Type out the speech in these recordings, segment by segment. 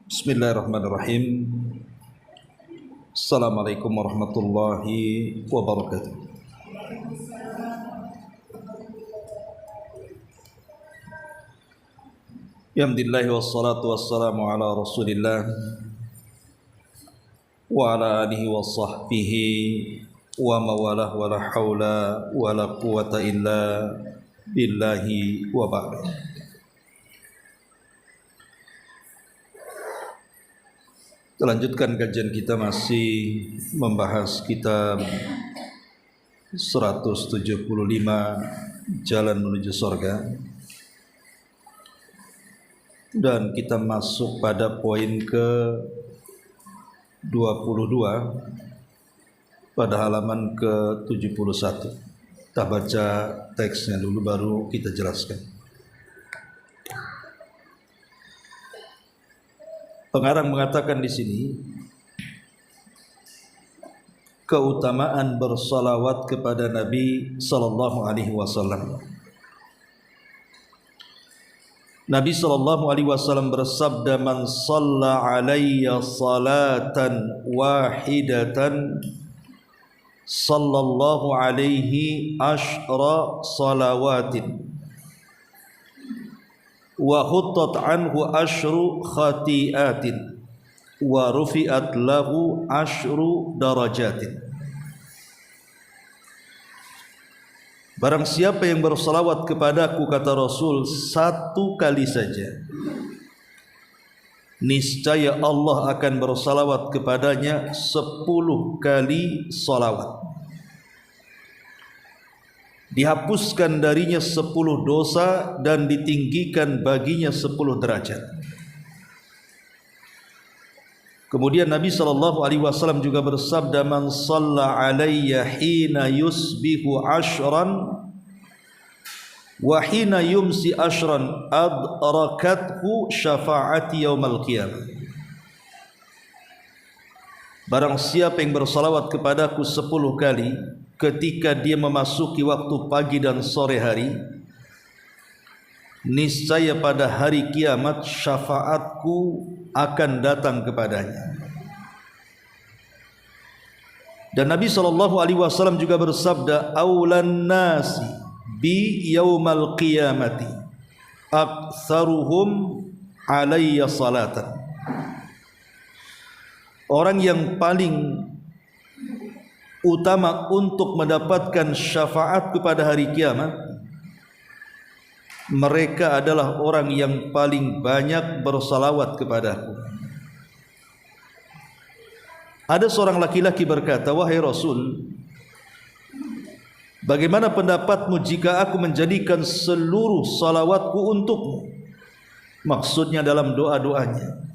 Bismillahirrahmanirrahim. Assalamualaikum warahmatullahi wabarakatuh. Alhamdulillah wassalatu wassalamu ala Rasulillah wa ala alihi wa sahbihi wa mawalah wa la hawla wa la quwata illa billahi wa ba'd. Kita lanjutkan kajian kita, masih membahas kitab 175 Jalan Menuju Surga, dan kita masuk pada poin ke 22 pada halaman ke 71. Kita baca teksnya dulu baru kita jelaskan. Pengarang mengatakan di sini, keutamaan bersalawat kepada Nabi sallallahu alaihi wasallam. Nabi sallallahu alaihi wasallam bersabda, "Man shalla alayya salatan wahidatan sallallahu alaihi ashra salawatin wa huttat anhu ashru khati'atin wa rufi'at lahu ashru darajatin." Barang siapa yang bersalawat kepadaku, kata Rasul, satu kali saja, niscaya Allah akan bersalawat kepadanya 10 kali salawat. Dihapuskan darinya 10 dosa dan ditinggikan baginya 10 derajat. Kemudian Nabi SAW juga bersabda, "Man shalla alayya hina yusbihu ashran wa hina yumsi ashran adrakathu syafa'ati yaumal qiyamah." Barang siapa yang bersalawat kepadaku 10 kali ketika dia memasuki waktu pagi dan sore hari, niscaya pada hari kiamat syafaatku akan datang kepadanya. Dan Nabi SAW juga bersabda, "Aulan nasi bi yaumal qiyamati aktsaruhum alayya salatan." Orang yang paling utama untuk mendapatkan syafaat pada hari kiamat, mereka adalah orang yang paling banyak bersalawat kepadaku. Ada seorang laki-laki berkata, "Wahai Rasul, bagaimana pendapatmu jika aku menjadikan seluruh salawatku untukmu?" Maksudnya dalam doa-doanya.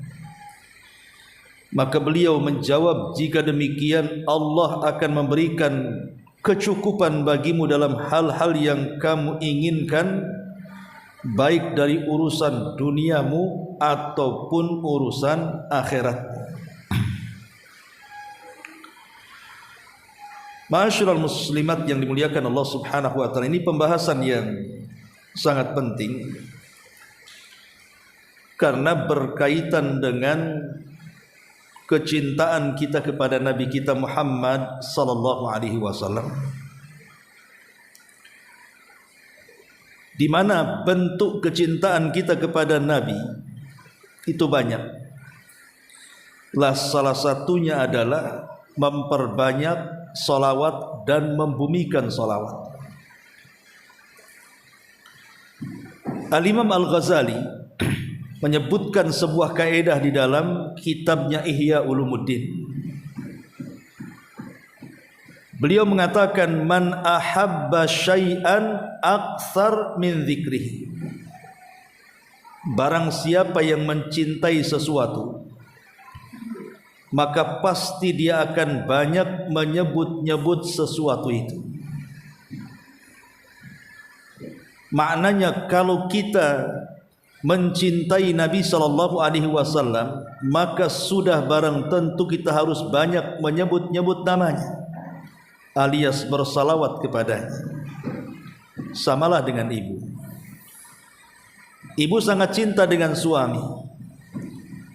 Maka beliau menjawab, "Jika demikian, Allah akan memberikan kecukupan bagimu dalam hal-hal yang kamu inginkan, baik dari urusan duniamu ataupun urusan akhiratmu." Ma'asyiral muslimat yang dimuliakan Allah Subhanahu wa taala, ini pembahasan yang sangat penting karena berkaitan dengan kecintaan kita kepada Nabi kita Muhammad sallallahu alaihi wasallam, di mana bentuk kecintaan kita kepada Nabi itu banyak. Salah satunya adalah memperbanyak salawat dan membumikan salawat. Al-Imam Al-Ghazali menyebutkan sebuah kaidah di dalam kitabnya Ihya Ulumuddin. Beliau mengatakan, "Man ahabba syai'an aktsar min dzikrihi." Barang siapa yang mencintai sesuatu, maka pasti dia akan banyak menyebut-nyebut sesuatu itu. Maknanya kalau kita mencintai Nabi sallallahu alaihi wasallam, maka sudah barang tentu kita harus banyak menyebut-nyebut namanya, alias bersalawat kepadanya. Samalah dengan ibu. Ibu sangat cinta dengan suami,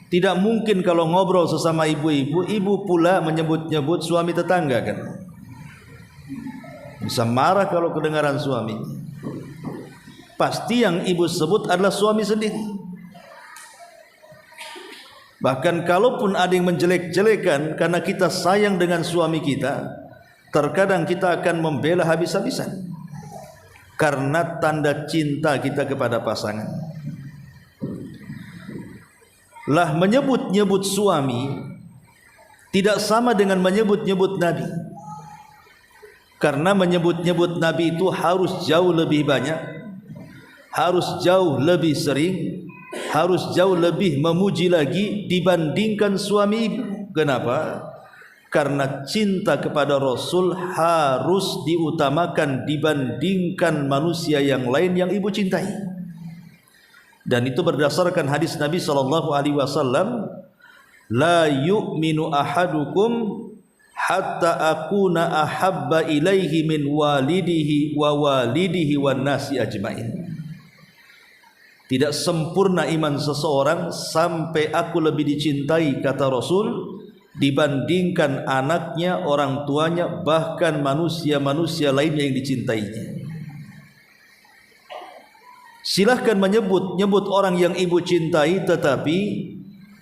Tidak mungkin kalau ngobrol sesama ibu-ibu, ibu pula menyebut-nyebut suami tetangga kan. Bisa marah kalau kedengaran suami. Pasti yang ibu sebut adalah suami sendiri. Bahkan kalaupun ada yang menjelek-jelekan karena kita sayang dengan suami kita, terkadang kita akan membela habis-habisan karena tanda cinta kita kepada pasangan. Lah menyebut-nyebut suami tidak sama dengan menyebut-nyebut Nabi. Karena menyebut-nyebut Nabi itu harus jauh lebih banyak, harus jauh lebih sering, harus jauh lebih memuji lagi dibandingkan suami ibu. Kenapa? Karena cinta kepada Rasul harus diutamakan dibandingkan manusia yang lain yang ibu cintai. Dan itu berdasarkan hadis Nabi SAW, la yu'minu ahadukum hatta akuna ahabba ilaihi min walidihi wa walidihi wan nasi ajmain. Tidak sempurna iman seseorang sampai aku lebih dicintai, kata Rasul, dibandingkan anaknya, orang tuanya, bahkan manusia-manusia lainnya yang dicintainya. Silahkan menyebut orang yang ibu cintai, tetapi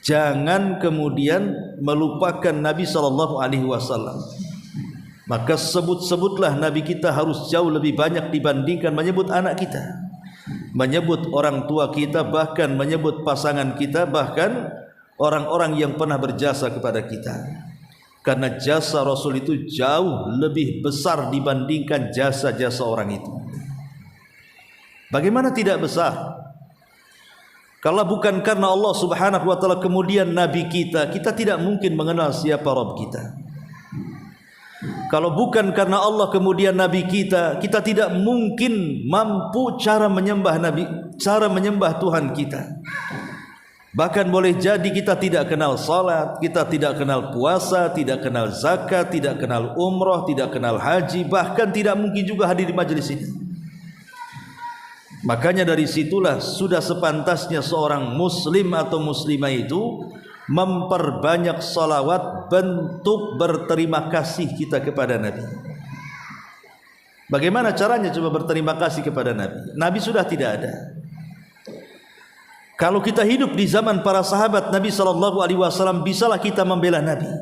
jangan kemudian melupakan Nabi SAW. Maka sebut-sebutlah Nabi kita harus jauh lebih banyak dibandingkan menyebut anak kita, menyebut orang tua kita, bahkan menyebut pasangan kita, bahkan orang-orang yang pernah berjasa kepada kita. Karena jasa Rasul itu jauh lebih besar dibandingkan jasa-jasa orang itu. Bagaimana tidak besar? Kalau bukan karena Allah Subhanahu wa taala kemudian Nabi kita, kita tidak mungkin mengenal siapa Rabb kita. Kalau bukan karena Allah kemudian Nabi kita, kita tidak mungkin mampu cara menyembah Nabi, cara menyembah Tuhan kita. Bahkan boleh jadi kita tidak kenal salat, kita tidak kenal puasa, tidak kenal zakat, tidak kenal umrah, tidak kenal haji, bahkan tidak mungkin juga hadir di majelis ini. Makanya dari situlah sudah sepantasnya seorang muslim atau muslimah itu memperbanyak salawat, bentuk berterima kasih kita kepada Nabi. Bagaimana caranya coba berterima kasih kepada Nabi? Nabi sudah tidak ada. Kalau kita hidup di zaman para sahabat Nabi SAW, bisalah kita membela Nabi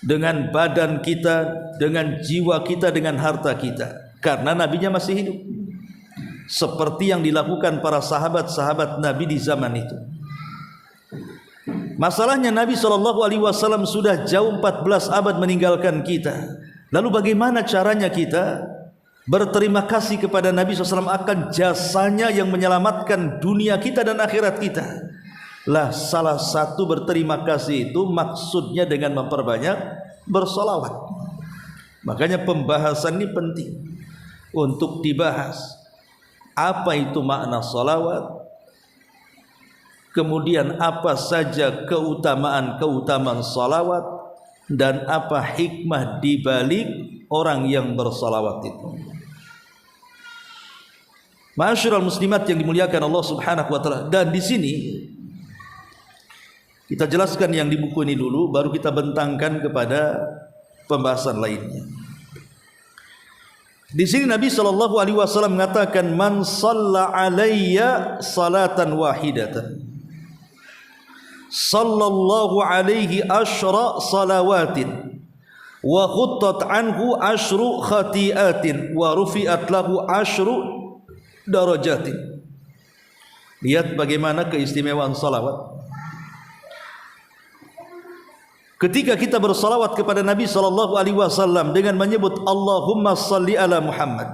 dengan badan kita, dengan jiwa kita, dengan harta kita, karena Nabinya masih hidup. Seperti yang dilakukan para sahabat-sahabat Nabi di zaman itu. Masalahnya Nabi SAW sudah jauh 14 abad meninggalkan kita. Lalu bagaimana caranya kita berterima kasih kepada Nabi SAW akan jasanya yang menyelamatkan dunia kita dan akhirat kita? Lah salah satu berterima kasih itu maksudnya dengan memperbanyak bersolawat. Makanya pembahasan ini penting untuk dibahas. Apa itu makna salawat? Kemudian apa saja keutamaan salawat, dan apa hikmah dibalik orang yang bersalawat itu. Ma'asyiral muslimat yang dimuliakan Allah Subhanahu wa taala. Dan di sini kita jelaskan yang di buku ini dulu, baru kita bentangkan kepada pembahasan lainnya. Di sini Nabi SAW mengatakan, man shalla alayya salatan wahidatan sallallahu alaihi asyra salawatin wa khuttat anhu asyru khati'atin wa rufi'at lahu asyru darajatin. Lihat bagaimana keistimewaan salawat. Ketika kita bersalawat kepada Nabi SAW dengan menyebut Allahumma salli ala Muhammad,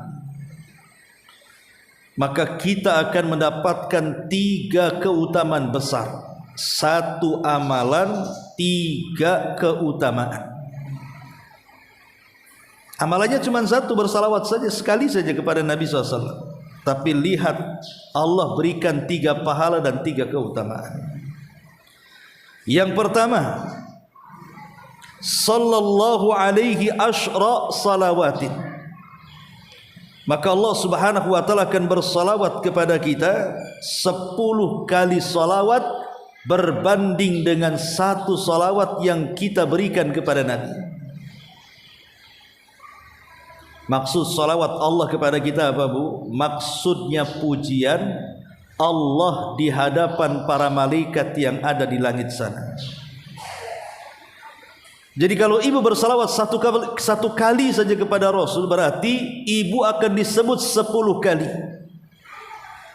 maka kita akan mendapatkan 3 keutamaan besar. 1 amalan, 3 keutamaan. Amalannya cuma 1, bersalawat saja, sekali saja kepada Nabi SAW. Tapi lihat, Allah berikan 3 pahala dan 3 keutamaan. Yang pertama, sallallahu alaihi asyra salawatin. Maka Allah Subhanahu wa taala akan bersalawat kepada kita 10 kali salawat berbanding dengan satu salawat yang kita berikan kepada Nabi. Maksud salawat Allah kepada kita apa, Bu? Maksudnya pujian Allah di hadapan para malaikat yang ada di langit sana. Jadi kalau ibu bersalawat satu kali saja kepada Rasul, berarti ibu akan disebut 10 kali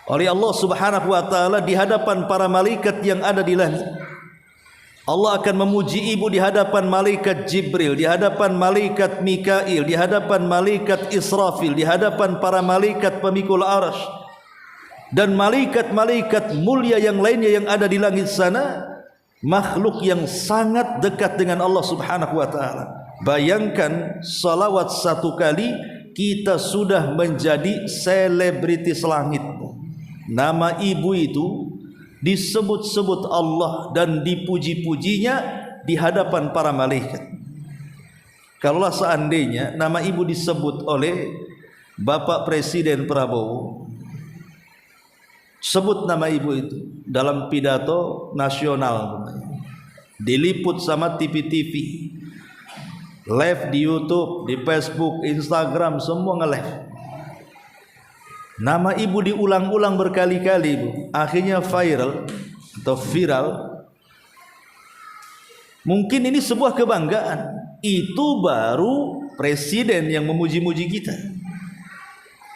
oleh Allah Subhanahu wa taala di hadapan para malaikat yang ada di langit. Allah akan memuji ibu di hadapan malaikat Jibril, di hadapan malaikat Mikail, di hadapan malaikat Israfil, di hadapan para malaikat pemikul arsy dan malaikat-malaikat mulia yang lainnya yang ada di langit sana, makhluk yang sangat dekat dengan Allah Subhanahu wa taala. Bayangkan salawat 1 kali kita sudah menjadi selebritis langit. Nama ibu itu disebut-sebut Allah dan dipuji-pujinya di hadapan para malaikat. Kalaulah seandainya nama ibu disebut oleh Bapak Presiden Prabowo, sebut nama ibu itu dalam pidato nasional, diliput sama TV-TV, live di YouTube, di Facebook, Instagram, semua nge-live. Nama ibu diulang-ulang berkali-kali, Bu. Akhirnya viral atau viral. Mungkin ini sebuah kebanggaan. Itu baru presiden yang memuji-muji kita,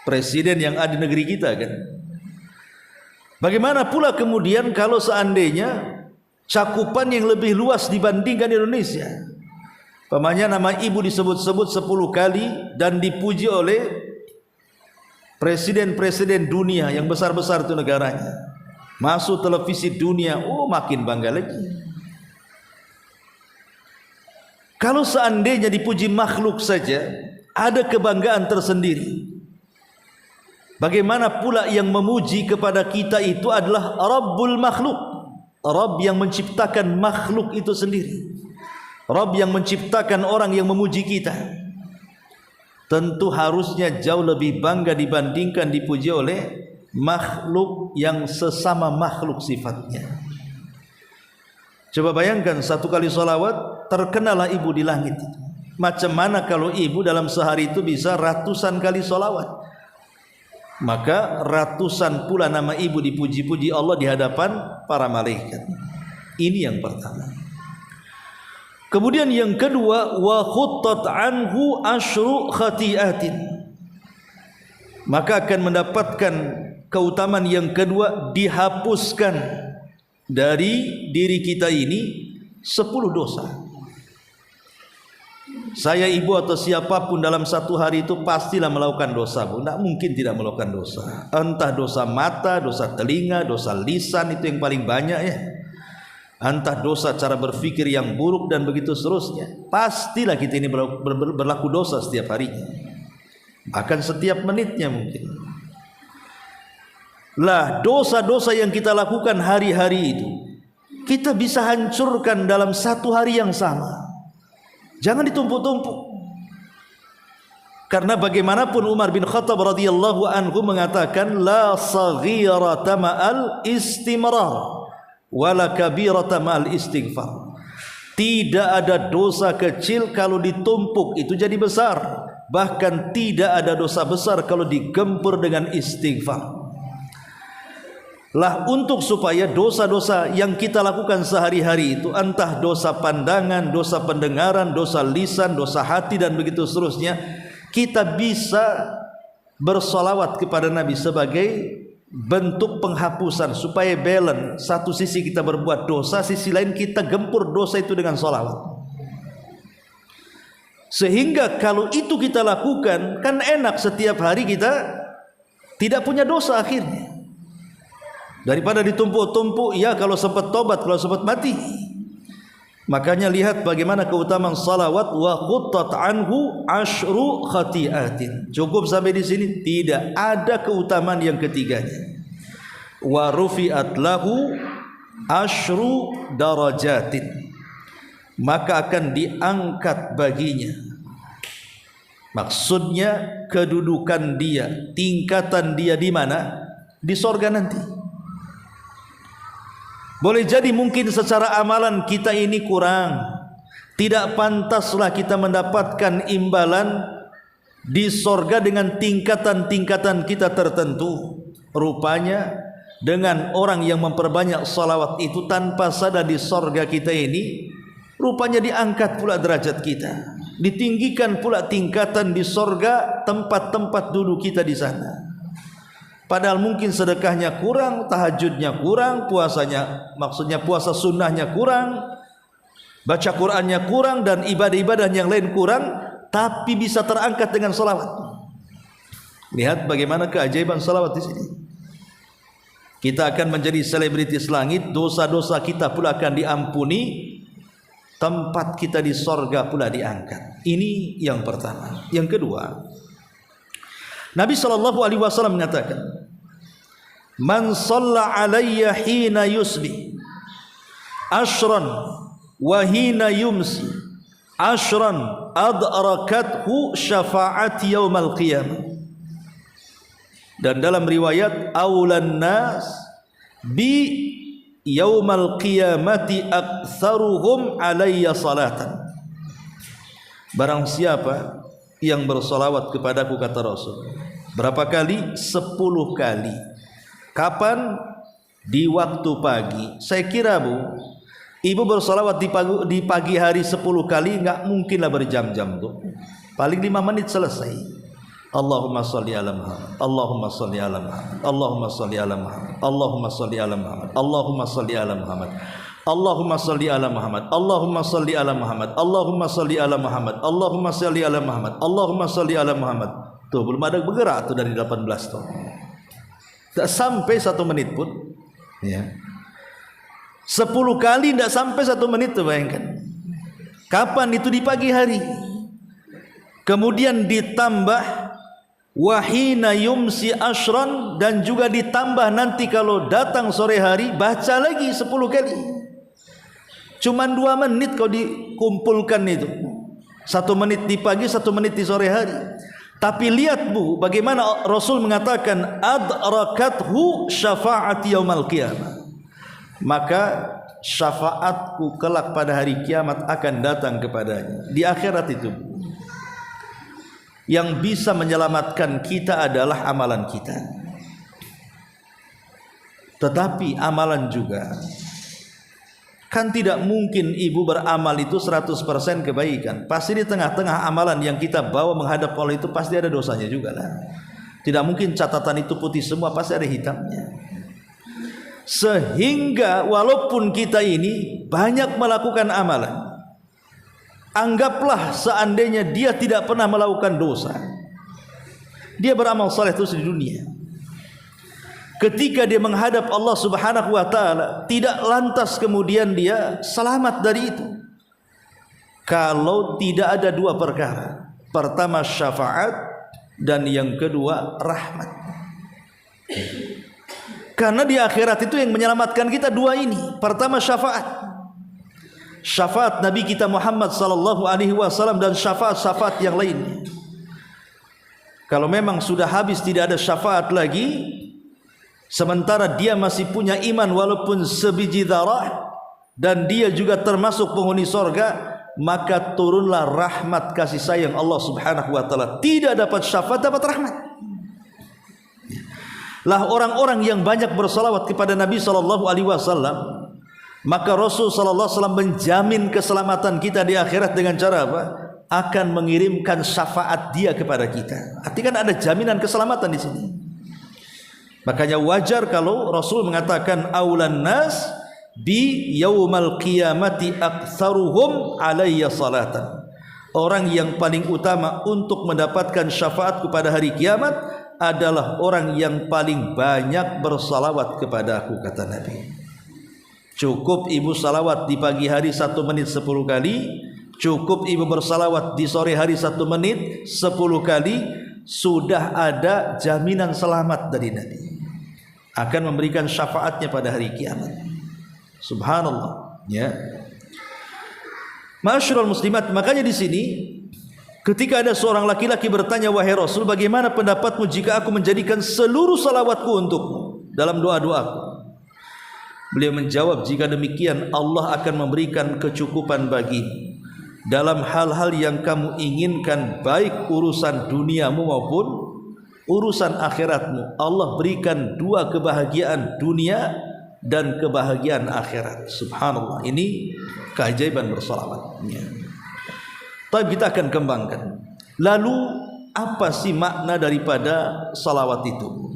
presiden yang ada di negeri kita, kan. Bagaimana pula kemudian kalau seandainya cakupan yang lebih luas dibandingkan Indonesia? Pamannya nama ibu disebut-sebut 10 kali dan dipuji oleh presiden-presiden dunia yang besar-besar itu negaranya. Masuk televisi dunia, oh makin bangga lagi. Kalau seandainya dipuji makhluk saja, ada kebanggaan tersendiri. Bagaimana pula yang memuji kepada kita itu adalah Rabbul Makhluk, Rabb yang menciptakan makhluk itu sendiri, Rabb yang menciptakan orang yang memuji kita. Tentu harusnya jauh lebih bangga dibandingkan dipuji oleh makhluk yang sesama makhluk sifatnya. Coba bayangkan 1 kali salawat terkenalah ibu di langit. Macam mana kalau ibu dalam sehari itu bisa ratusan kali salawat? Maka ratusan pula nama ibu dipuji-puji Allah di hadapan para malaikat. Ini yang pertama. Kemudian yang kedua, wa khuttat anhu asyru khati'atin. Maka akan mendapatkan keutamaan yang kedua, dihapuskan dari diri kita ini 10 dosa. Saya, ibu atau siapapun dalam satu hari itu pastilah melakukan dosa, Bu. Tidak mungkin tidak melakukan dosa. Entah dosa mata, dosa telinga, dosa lisan, itu yang paling banyak ya. Entah dosa cara berfikir yang buruk dan begitu seterusnya. Pastilah kita ini berlaku dosa setiap harinya, bahkan setiap menitnya mungkin. Lah, dosa-dosa yang kita lakukan hari-hari itu kita bisa hancurkan dalam satu hari yang sama. Jangan ditumpuk-tumpuk. Karena bagaimanapun Umar bin Khattab radhiyallahu anhu mengatakan, la saghirata ma'al istimrar wala kabirata ma'al istighfar. Tidak ada dosa kecil kalau ditumpuk itu jadi besar. Bahkan tidak ada dosa besar kalau digempur dengan istighfar. Lah, untuk supaya dosa-dosa yang kita lakukan sehari-hari itu, entah dosa pandangan, dosa pendengaran, dosa lisan, dosa hati dan begitu seterusnya, kita bisa bersolawat kepada Nabi sebagai bentuk penghapusan supaya balance. Satu sisi kita berbuat dosa, sisi lain kita gempur dosa itu dengan solawat. Sehingga kalau itu kita lakukan, kan enak, setiap hari kita tidak punya dosa akhirnya. Daripada ditumpuk-tumpuk, ya kalau sempat tobat, kalau sempat mati. Makanya lihat bagaimana keutamaan salawat, wa khuttat anhu asyru khati'atin. Cukup sampai di sini? Tidak, ada keutamaan yang ketiganya. Wa rufi'at lahu asyru darajatin. Maka akan diangkat baginya. Maksudnya kedudukan dia, tingkatan dia di mana? Di sorga nanti. Boleh jadi mungkin secara amalan kita ini kurang, tidak pantaslah kita mendapatkan imbalan di sorga dengan tingkatan-tingkatan kita tertentu. Rupanya dengan orang yang memperbanyak salawat itu tanpa sadar di sorga kita ini, rupanya diangkat pula derajat kita, ditinggikan pula tingkatan di sorga tempat-tempat duduk kita di sana. Padahal mungkin sedekahnya kurang, tahajudnya kurang, puasanya, maksudnya puasa sunnahnya kurang, baca Qur'annya kurang, dan ibadah-ibadah yang lain kurang, tapi bisa terangkat dengan salawat. Lihat bagaimana keajaiban salawat di sini. Kita akan menjadi selebritis langit, dosa-dosa kita pula akan diampuni, tempat kita di sorga pula diangkat. Ini yang pertama. Yang kedua, Nabi SAW mengatakan, "Man shalla alayya hina yusbi ashran wa hina yumsi ashran adrakathu syafa'ati yaumal qiyamah." Dan dalam riwayat, "Aulan nas bi yaumal qiyamati aktsaruhum alayya salatan." Barang siapa yang bersolawat kepadaku, kata Rasul, berapa kali? 10 kali. Kapan? Di waktu pagi. Saya kira ibu bersolawat di pagi hari 10 kali, nggak mungkinlah berjam-jam tuh. Paling 5 menit selesai. Allahumma sholli ala Muhammad, Allahumma sholli ala Muhammad, Allahumma sholli ala Muhammad, Allahumma sholli ala Muhammad, Allahumma sholli ala Muhammad, Allahumma sholli ala Muhammad, Allahumma sholli ala Muhammad, Allahumma sholli ala Muhammad, Allahumma sholli ala Muhammad, Allahumma sholli ala Muhammad. Tuh belum ada bergerak tuh dari 18 tuh. Tak sampai 1 menit pun. Ya. 10 kali tidak sampai 1 menit tuh, bayangkan. Kapan itu? Di pagi hari. Kemudian ditambah wahina yumsi ashran, dan juga ditambah nanti kalau datang sore hari baca lagi 10 kali. Cuman 2 menit kau dikumpulkan itu. 1 menit di pagi, 1 menit di sore hari. Tapi lihat bagaimana Rasul mengatakan adrakathu syafa'ati yaumal qiyamah. Maka syafaatku kelak pada hari kiamat akan datang kepadanya. Di akhirat itu yang bisa menyelamatkan kita adalah amalan kita. Tetapi amalan juga, kan tidak mungkin ibu beramal itu 100% kebaikan. Pasti di tengah-tengah amalan yang kita bawa menghadap Allah itu pasti ada dosanya juga lah. Tidak mungkin catatan itu putih semua, pasti ada hitamnya. Sehingga walaupun kita ini banyak melakukan amalan, anggaplah seandainya dia tidak pernah melakukan dosa, dia beramal saleh terus di dunia. Ketika dia menghadap Allah Subhanahu wa taala, tidak lantas kemudian dia selamat dari itu. Kalau tidak ada 2 perkara. Pertama syafaat, dan yang kedua rahmat. Karena di akhirat itu yang menyelamatkan kita 2 ini. Pertama syafaat. Syafaat Nabi kita Muhammad sallallahu alaihi wasallam, dan syafaat-syafaat yang lainnya. Kalau memang sudah habis, tidak ada syafaat lagi, sementara dia masih punya iman walaupun sebiji darah, dan dia juga termasuk penghuni sorga, maka turunlah rahmat kasih sayang Allah Subhanahu wa taala. Tidak dapat syafaat, dapat rahmat. Lah orang-orang yang banyak bersalawat kepada Nabi sallallahu alaihi wasallam, maka Rasul sallallahu alaihi wasallam menjamin keselamatan kita di akhirat dengan cara apa? Akan mengirimkan syafaat dia kepada kita. Artinya kan ada jaminan keselamatan di sini. Makanya wajar kalau Rasul mengatakan aulan nas bi yaumal qiyamati aktsaruhum alayya salatan. Orang yang paling utama untuk mendapatkan syafaat kepada hari kiamat adalah orang yang paling banyak bersalawat kepada aku, kata Nabi. Cukup ibu salawat di pagi hari 1 menit 10 kali, cukup ibu bersalawat di sore hari 1 menit 10 kali, sudah ada jaminan selamat dari Nabi. Akan memberikan syafaatnya pada hari kiamat. Subhanallah, ya. Ma'asyiral muslimat, makanya di sini ketika ada seorang laki-laki bertanya, wahai Rasul, bagaimana pendapatmu jika aku menjadikan seluruh salawatku untukmu dalam doa-doaku? Beliau menjawab, jika demikian Allah akan memberikan kecukupan bagimu dalam hal-hal yang kamu inginkan, baik urusan duniamu maupun urusan akhiratmu. Allah berikan dua kebahagiaan dunia dan kebahagiaan akhirat. Subhanallah, ini keajaiban bersalawat. Tapi kita akan kembangkan. Lalu apa sih makna daripada salawat itu?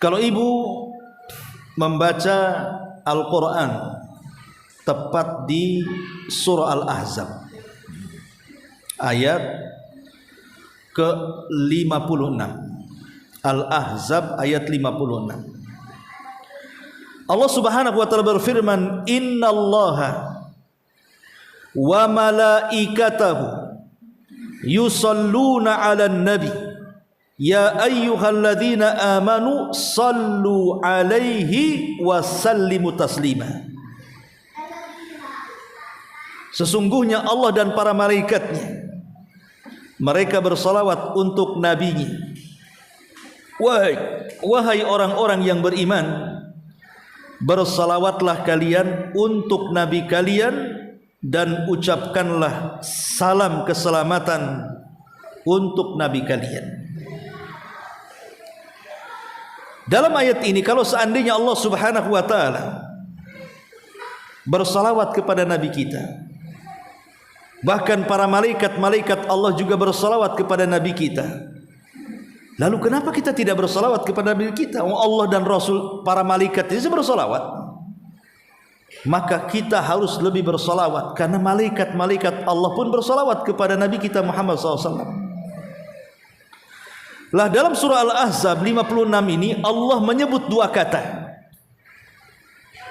Kalau ibu membaca Al-Quran tepat di surah Al-Ahzab ayat ke-56, Al-Ahzab ayat 56, Allah Subhanahu wa taala berfirman, innallaha wa malaikatahu yusalluna 'alan nabi ya ayyuhalladzina amanu sallu 'alaihi wa sallimu taslima. Sesungguhnya Allah dan para malaikatnya mereka bersalawat untuk nabinya. Wahai orang-orang yang beriman, bersalawatlah kalian untuk nabi kalian dan ucapkanlah salam keselamatan untuk nabi kalian. Dalam ayat ini, kalau seandainya Allah Subhanahu wa taala bersalawat kepada nabi kita, bahkan para malaikat-malaikat Allah juga bersalawat kepada nabi kita, lalu kenapa kita tidak bersalawat kepada nabi kita? Allah dan Rasul, para malaikat ini bersalawat, maka kita harus lebih bersalawat, karena malaikat-malaikat Allah pun bersalawat kepada nabi kita Muhammad SAW. Lah dalam surah Al-Ahzab 56 ini Allah menyebut dua kata.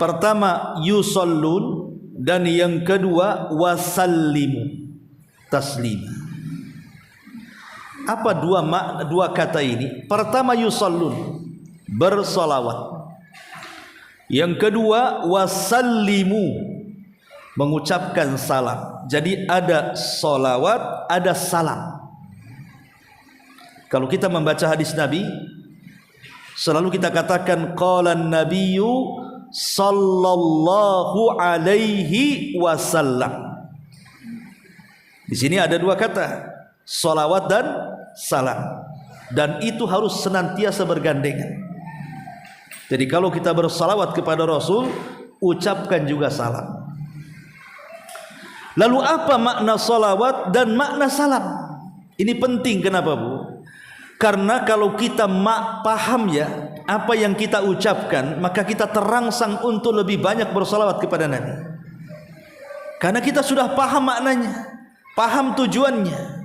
Pertama yusallun, dan yang kedua wasallimu taslima. Apa dua kata ini? Pertama yusallun, bersalawat. Yang kedua wasallimu, mengucapkan salam. Jadi ada salawat, ada salam. Kalau kita membaca hadis Nabi, selalu kita katakan qala an-nabiyyu sallallahu alaihi wasallam. Di sini ada dua kata, salawat dan salam, dan itu harus senantiasa bergandengan. Jadi kalau kita bersalawat kepada Rasul, ucapkan juga salam. Lalu apa makna salawat dan makna salam? Ini penting. Kenapa, Bu? Karena kalau kita paham ya apa yang kita ucapkan, maka kita terangsang untuk lebih banyak bersalawat kepada Nabi. Karena kita sudah paham maknanya, paham tujuannya.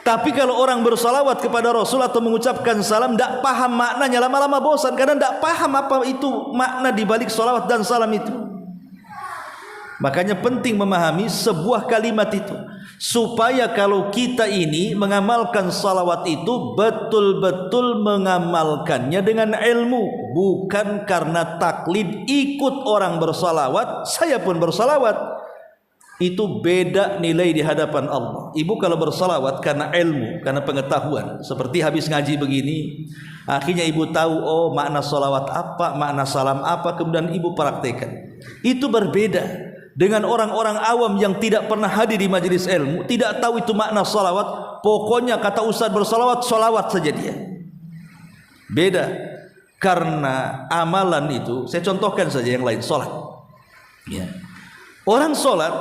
Tapi kalau orang bersalawat kepada Rasul atau mengucapkan salam, tidak paham maknanya, lama-lama bosan karena tidak paham apa itu makna dibalik salawat dan salam itu. Makanya penting memahami sebuah kalimat itu, supaya kalau kita ini mengamalkan salawat itu betul-betul mengamalkannya dengan ilmu, bukan karena taklid ikut orang bersalawat, saya pun bersalawat. Itu beda nilai di hadapan Allah. Ibu kalau bersalawat karena ilmu, karena pengetahuan, seperti habis ngaji begini, akhirnya ibu tahu oh makna salawat apa, makna salam apa, kemudian ibu praktekkan. Itu berbeda dengan orang-orang awam yang tidak pernah hadir di majelis ilmu, tidak tahu itu makna salawat. Pokoknya kata ustaz bersalawat, salawat saja dia. Beda. Karena amalan itu, saya contohkan saja yang lain, salat. Ya. Orang salat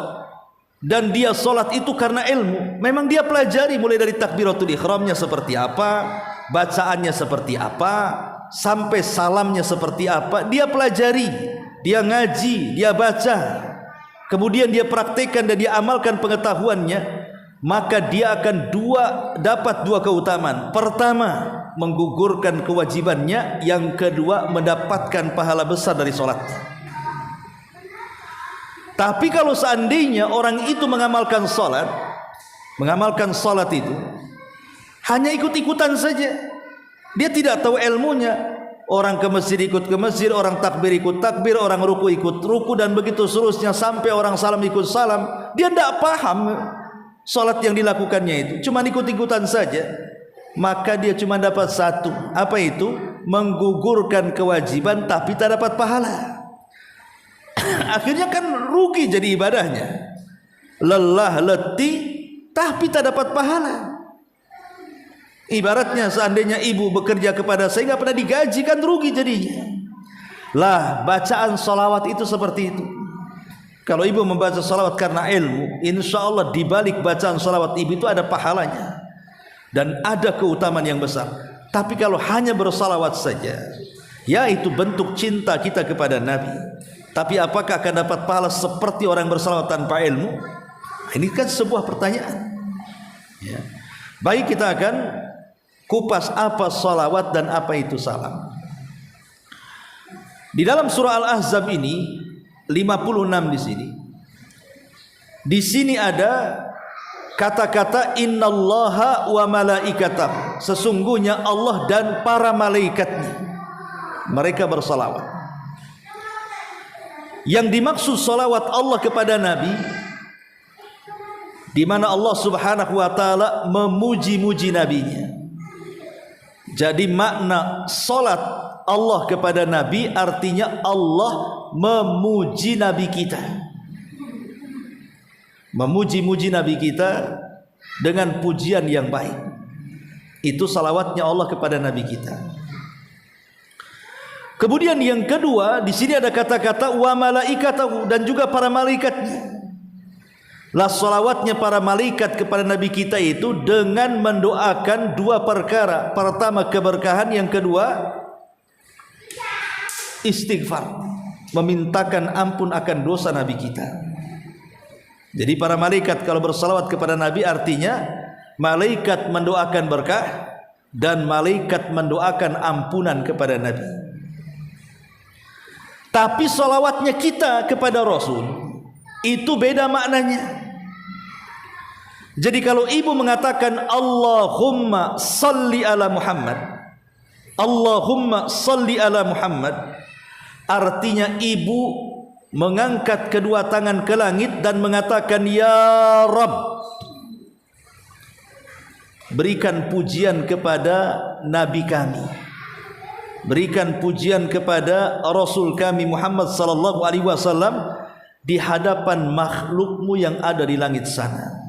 dan dia salat itu karena ilmu. Memang dia pelajari mulai dari takbiratul ihramnya seperti apa, bacaannya seperti apa, sampai salamnya seperti apa. Dia pelajari, dia ngaji, dia baca. Kemudian dia praktekkan dan dia amalkan pengetahuannya, maka dia akan dapat dua keutamaan. Pertama, menggugurkan kewajibannya. Yang kedua, mendapatkan pahala besar dari sholatnya. Tapi kalau seandainya orang itu mengamalkan sholat itu hanya ikut-ikutan saja, dia tidak tahu ilmunya. Orang ke masjid ikut ke masjid, orang takbir ikut takbir, orang ruku ikut ruku, dan begitu seterusnya sampai orang salam ikut salam. Dia tidak paham salat yang dilakukannya itu, cuma ikut-ikutan saja. Maka dia cuma dapat satu, apa itu? menggugurkan kewajiban tapi tak dapat pahala. Akhirnya kan rugi jadi ibadahnya. Lelah letih tapi tak dapat pahala. Ibaratnya seandainya ibu bekerja kepada saya nggak pernah digaji, kan rugi jadinya. Lah bacaan salawat itu seperti itu. Kalau ibu membaca salawat karena ilmu, insya Allah di balik bacaan salawat ibu itu ada pahalanya dan ada keutamaan yang besar. Tapi kalau hanya bersalawat saja, ya itu bentuk cinta kita kepada Nabi. Tapi apakah akan dapat pahala seperti orang bersalawat tanpa ilmu? Ini kan sebuah pertanyaan. Ya. Baik, kita akan kupas apa salawat dan apa itu salam. Di dalam surah Al-Ahzab ini 56 di sini. Di sini ada kata-kata innallaha wa malaikatahu. Sesungguhnya Allah dan para malaikatnya mereka bersalawat. Yang dimaksud salawat Allah kepada Nabi, di mana Allah Subhanahu wa taala memuji-muji nabinya. Jadi makna salat Allah kepada Nabi artinya Allah memuji Nabi kita, memuji-muji Nabi kita dengan pujian yang baik. Itu salawatnya Allah kepada Nabi kita. Kemudian yang kedua, di sini ada kata-kata wa malaikatahu, dan juga para malaikatnya. Lah salawatnya para malaikat kepada Nabi kita itu dengan mendoakan dua perkara. Pertama keberkahan, yang kedua istighfar, memintakan ampun akan dosa Nabi kita. Jadi para malaikat kalau bersalawat kepada Nabi artinya malaikat mendoakan berkah dan malaikat mendoakan ampunan kepada Nabi. Tapi salawatnya kita kepada Rasul itu beda maknanya. Jadi kalau ibu mengatakan Allahumma salli ala Muhammad, Allahumma salli ala Muhammad, artinya ibu mengangkat kedua tangan ke langit dan mengatakan ya Rabb, berikan pujian kepada Nabi kami, berikan pujian kepada Rasul kami Muhammad sallallahu alaihi wasallam di hadapan makhlukmu yang ada di langit sana.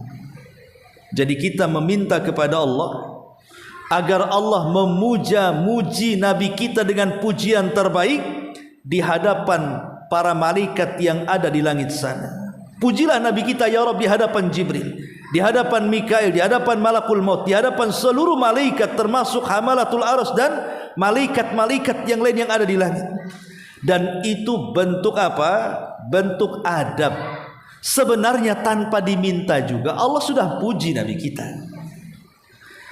Jadi kita meminta kepada Allah agar Allah memuja-muji Nabi kita dengan pujian terbaik di hadapan para malaikat yang ada di langit sana. Pujilah Nabi kita ya Rabb di hadapan Jibril, di hadapan Mikail, di hadapan Malakul Maut, di hadapan seluruh malaikat termasuk Hamalatul Arsy dan malaikat-malaikat yang lain yang ada di langit. Dan itu bentuk apa? Bentuk adab. Sebenarnya tanpa diminta juga Allah sudah puji Nabi kita.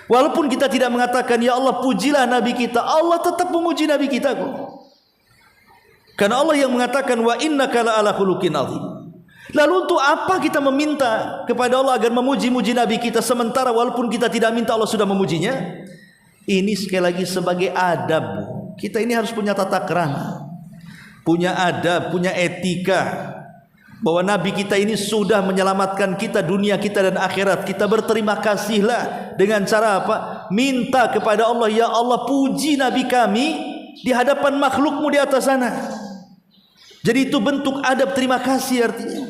Walaupun kita tidak mengatakan ya Allah pujilah Nabi kita, Allah tetap memuji Nabi kita kok. Karena Allah yang mengatakan wa innaka la'ala khuluqin azim. Lalu untuk apa kita meminta kepada Allah agar memuji-muji Nabi kita sementara walaupun kita tidak minta Allah sudah memujinya? Ini sekali lagi sebagai adab. Kita ini harus punya tata krama, punya adab, punya etika, bahwa Nabi kita ini sudah menyelamatkan kita dunia kita dan akhirat. Kita berterima kasihlah dengan cara apa? Minta kepada Allah, ya Allah puji Nabi kami di hadapan makhlukmu di atas sana. Jadi itu bentuk adab terima kasih artinya.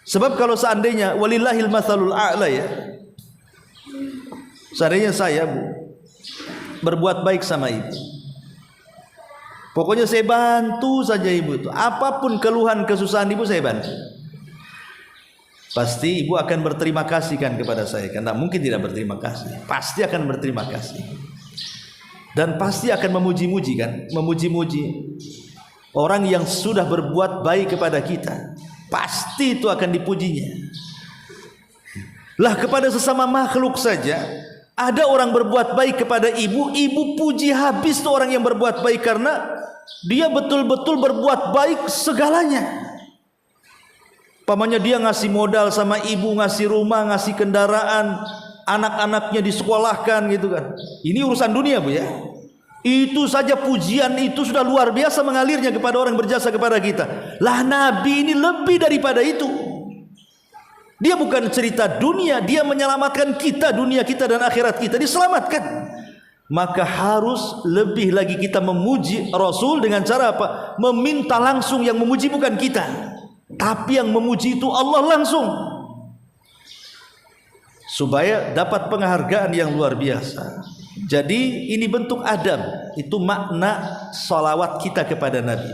Sebab kalau seandainya walillahil matsalul a'la ya, seandainya saya berbuat baik sama ibu, pokoknya saya bantu saja ibu itu, apapun keluhan kesusahan ibu saya bantu, pasti ibu akan berterima kasih kan kepada saya. Karena mungkin tidak berterima kasih, pasti akan berterima kasih dan pasti akan memuji-muji kan, memuji-muji orang yang sudah berbuat baik kepada kita, pasti itu akan dipujinya. Lah kepada sesama makhluk saja ada orang berbuat baik kepada ibu, ibu puji habis tuh orang yang berbuat baik karena dia betul-betul berbuat baik segalanya. Pamannya dia ngasih modal sama ibu, ngasih rumah, ngasih kendaraan, anak-anaknya disekolahkan gitu kan. Ini urusan dunia bu ya. Itu saja pujian itu sudah luar biasa mengalirnya kepada orang berjasa kepada kita. Lah Nabi ini lebih daripada itu. Dia bukan cerita dunia, dia menyelamatkan kita, dunia kita dan akhirat kita diselamatkan. maka harus lebih lagi kita memuji Rasul dengan cara apa? Meminta langsung, yang memuji bukan kita, tapi yang memuji itu Allah langsung, supaya dapat penghargaan yang luar biasa. Jadi ini bentuk adab, itu makna salawat kita kepada Nabi.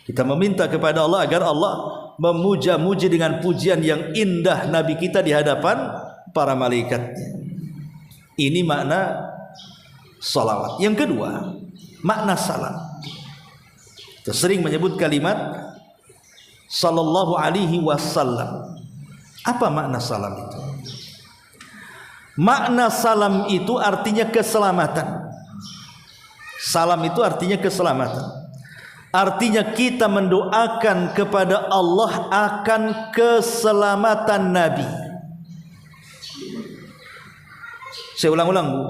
Kita meminta kepada Allah agar Allah memuja-muji dengan pujian yang indah Nabi kita di hadapan para malaikatnya. Ini makna salawat. Yang kedua, makna salam. Kita sering menyebut kalimat sallallahu alaihi wasallam. Apa makna salam itu? Makna salam itu artinya keselamatan. Salam itu artinya keselamatan. Artinya kita mendoakan kepada Allah akan keselamatan Nabi. Saya ulang-ulang, Bu.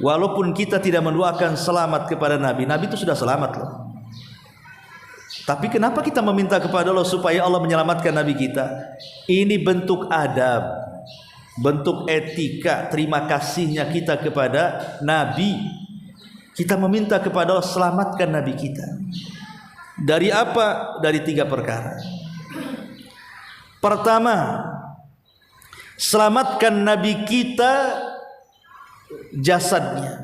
Walaupun kita tidak mendoakan selamat kepada Nabi, Nabi itu sudah selamat loh. Tapi kenapa kita meminta kepada Allah supaya Allah menyelamatkan Nabi kita? Ini bentuk adab, bentuk etika, terima kasihnya kita kepada Nabi. Kita meminta kepada Allah selamatkan Nabi kita. Dari apa? Dari 3 perkara. Pertama, selamatkan Nabi kita jasadnya.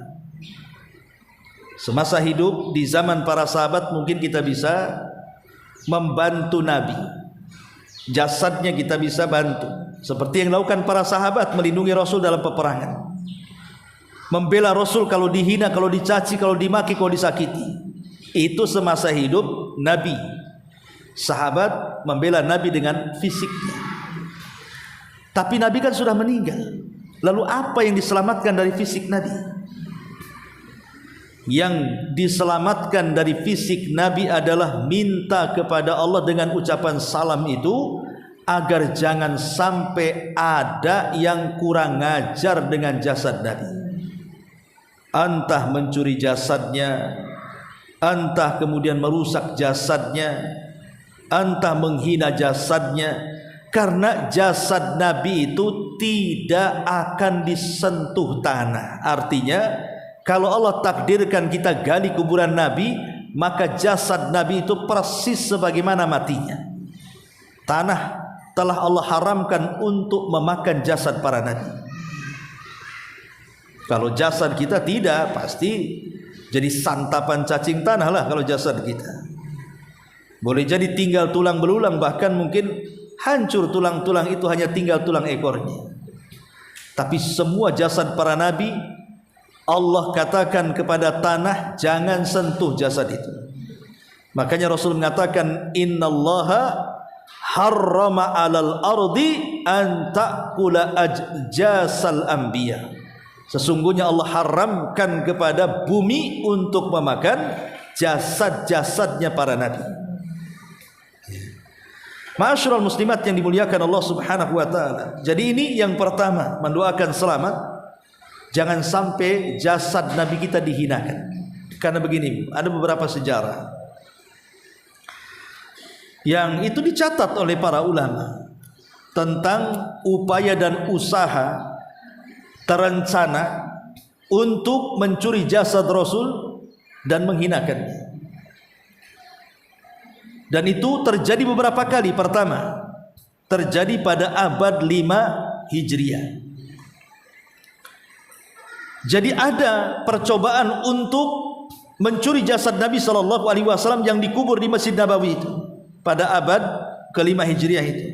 Semasa hidup di zaman para sahabat mungkin kita bisa membantu Nabi. Jasadnya kita bisa bantu, seperti yang dilakukan para sahabat melindungi Rasul dalam peperangan, membela Rasul kalau dihina, kalau dicaci, kalau dimaki, kalau disakiti. Itu semasa hidup Nabi. Sahabat membela Nabi dengan fisiknya. Tapi Nabi kan sudah meninggal. Lalu apa yang diselamatkan dari fisik Nabi? Yang diselamatkan dari fisik Nabi adalah minta kepada Allah dengan ucapan salam itu, agar jangan sampai ada yang kurang ngajar dengan jasad Nabi. Entah mencuri jasadnya, entah kemudian merusak jasadnya, entah menghina jasadnya. Karena jasad Nabi itu tidak akan disentuh tanah. Artinya kalau Allah takdirkan kita gali kuburan Nabi, maka jasad Nabi itu persis sebagaimana matinya. Tanah telah Allah haramkan untuk memakan jasad para Nabi. Kalau jasad kita tidak, pasti jadi santapan cacing tanah lah kalau jasad kita. Boleh jadi tinggal tulang belulang, bahkan mungkin hancur tulang-tulang itu, hanya tinggal tulang ekornya. Tapi semua jasad para nabi, Allah katakan kepada tanah, jangan sentuh jasad itu. Makanya Rasul mengatakan, innallaha harrama 'alal ardi an ta'kula ajjasal anbiya. Sesungguhnya Allah haramkan kepada bumi untuk memakan jasad-jasadnya para nabi. Ma'asyiral muslimat yang dimuliakan Allah Subhanahu wa taala. Jadi ini yang pertama, mendoakan selamat, jangan sampai jasad nabi kita dihinakan. Karena begini, ada beberapa sejarah yang itu dicatat oleh para ulama tentang upaya dan usaha terencana untuk mencuri jasad Rasul dan menghinakannya. Dan itu terjadi beberapa kali. Pertama, terjadi pada abad 5 Hijriah. Jadi ada percobaan untuk mencuri jasad Nabi SAW yang dikubur di Masjid Nabawi itu pada abad ke-5 Hijriah itu.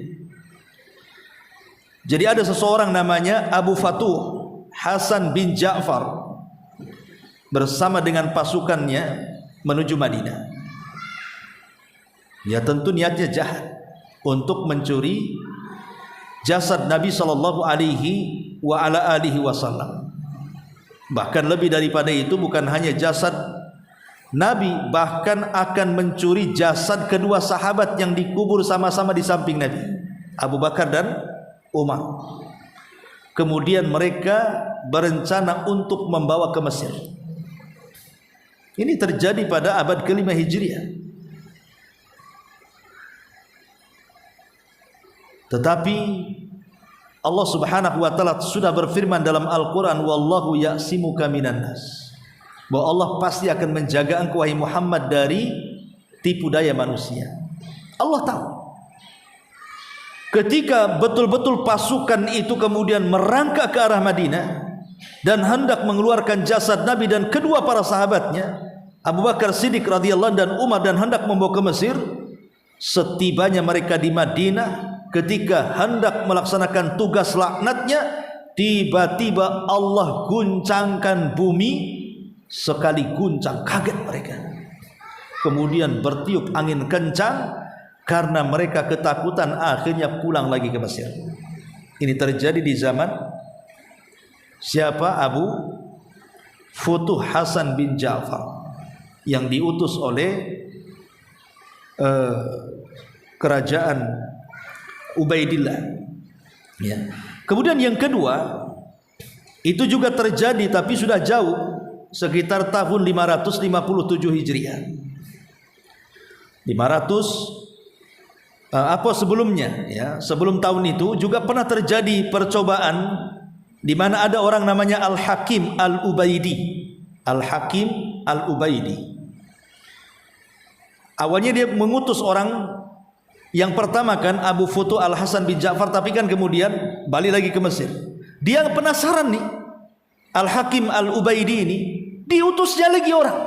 Jadi ada seseorang namanya Abu Fatuh Hasan bin Ja'far bersama dengan pasukannya menuju Madinah. Ya tentu niatnya jahat untuk mencuri jasad Nabi sallallahu alaihi wa ala alihi wasallam. Bahkan lebih daripada itu, bukan hanya jasad Nabi, bahkan akan mencuri jasad kedua sahabat yang dikubur sama-sama di samping Nabi, Abu Bakar dan Umar. Kemudian mereka berencana untuk membawa ke Mesir. Ini terjadi pada abad ke-5 Hijriah. Tetapi Allah Subhanahu wa taala sudah berfirman dalam Al-Qur'an, wallahu ya'simuka minan nas, bahwa Allah pasti akan menjaga engkau wahai Muhammad dari tipu daya manusia. Allah tahu. Ketika betul-betul pasukan itu kemudian merangkak ke arah Madinah dan hendak mengeluarkan jasad Nabi dan kedua para sahabatnya, Abu Bakar Siddiq radhiyallahu dan Umar, dan hendak membawa ke Mesir, setibanya mereka di Madinah, ketika hendak melaksanakan tugas laknatnya, tiba-tiba Allah guncangkan bumi. Sekali guncang kaget mereka, kemudian bertiup angin kencang. Karena mereka ketakutan, akhirnya pulang lagi ke Mesir. Ini terjadi di zaman siapa? Abu Futuh Hasan bin Ja'far, yang diutus oleh kerajaan Ubaidillah. Ya. Kemudian yang kedua, itu juga terjadi tapi sudah jauh, sekitar tahun 557 Hijriah. 500 apa sebelumnya, ya, sebelum tahun itu juga pernah terjadi percobaan di mana ada orang namanya Al-Hakim Al-Ubaidi. Al-Hakim Al-Ubaidi. Awalnya dia mengutus orang, yang pertama kan Abu Futuh Al-Hasan bin Ja'far, tapi kan kemudian balik lagi ke Mesir. Dia penasaran nih, Al-Hakim Al-Ubaidi ini diutusnya lagi orang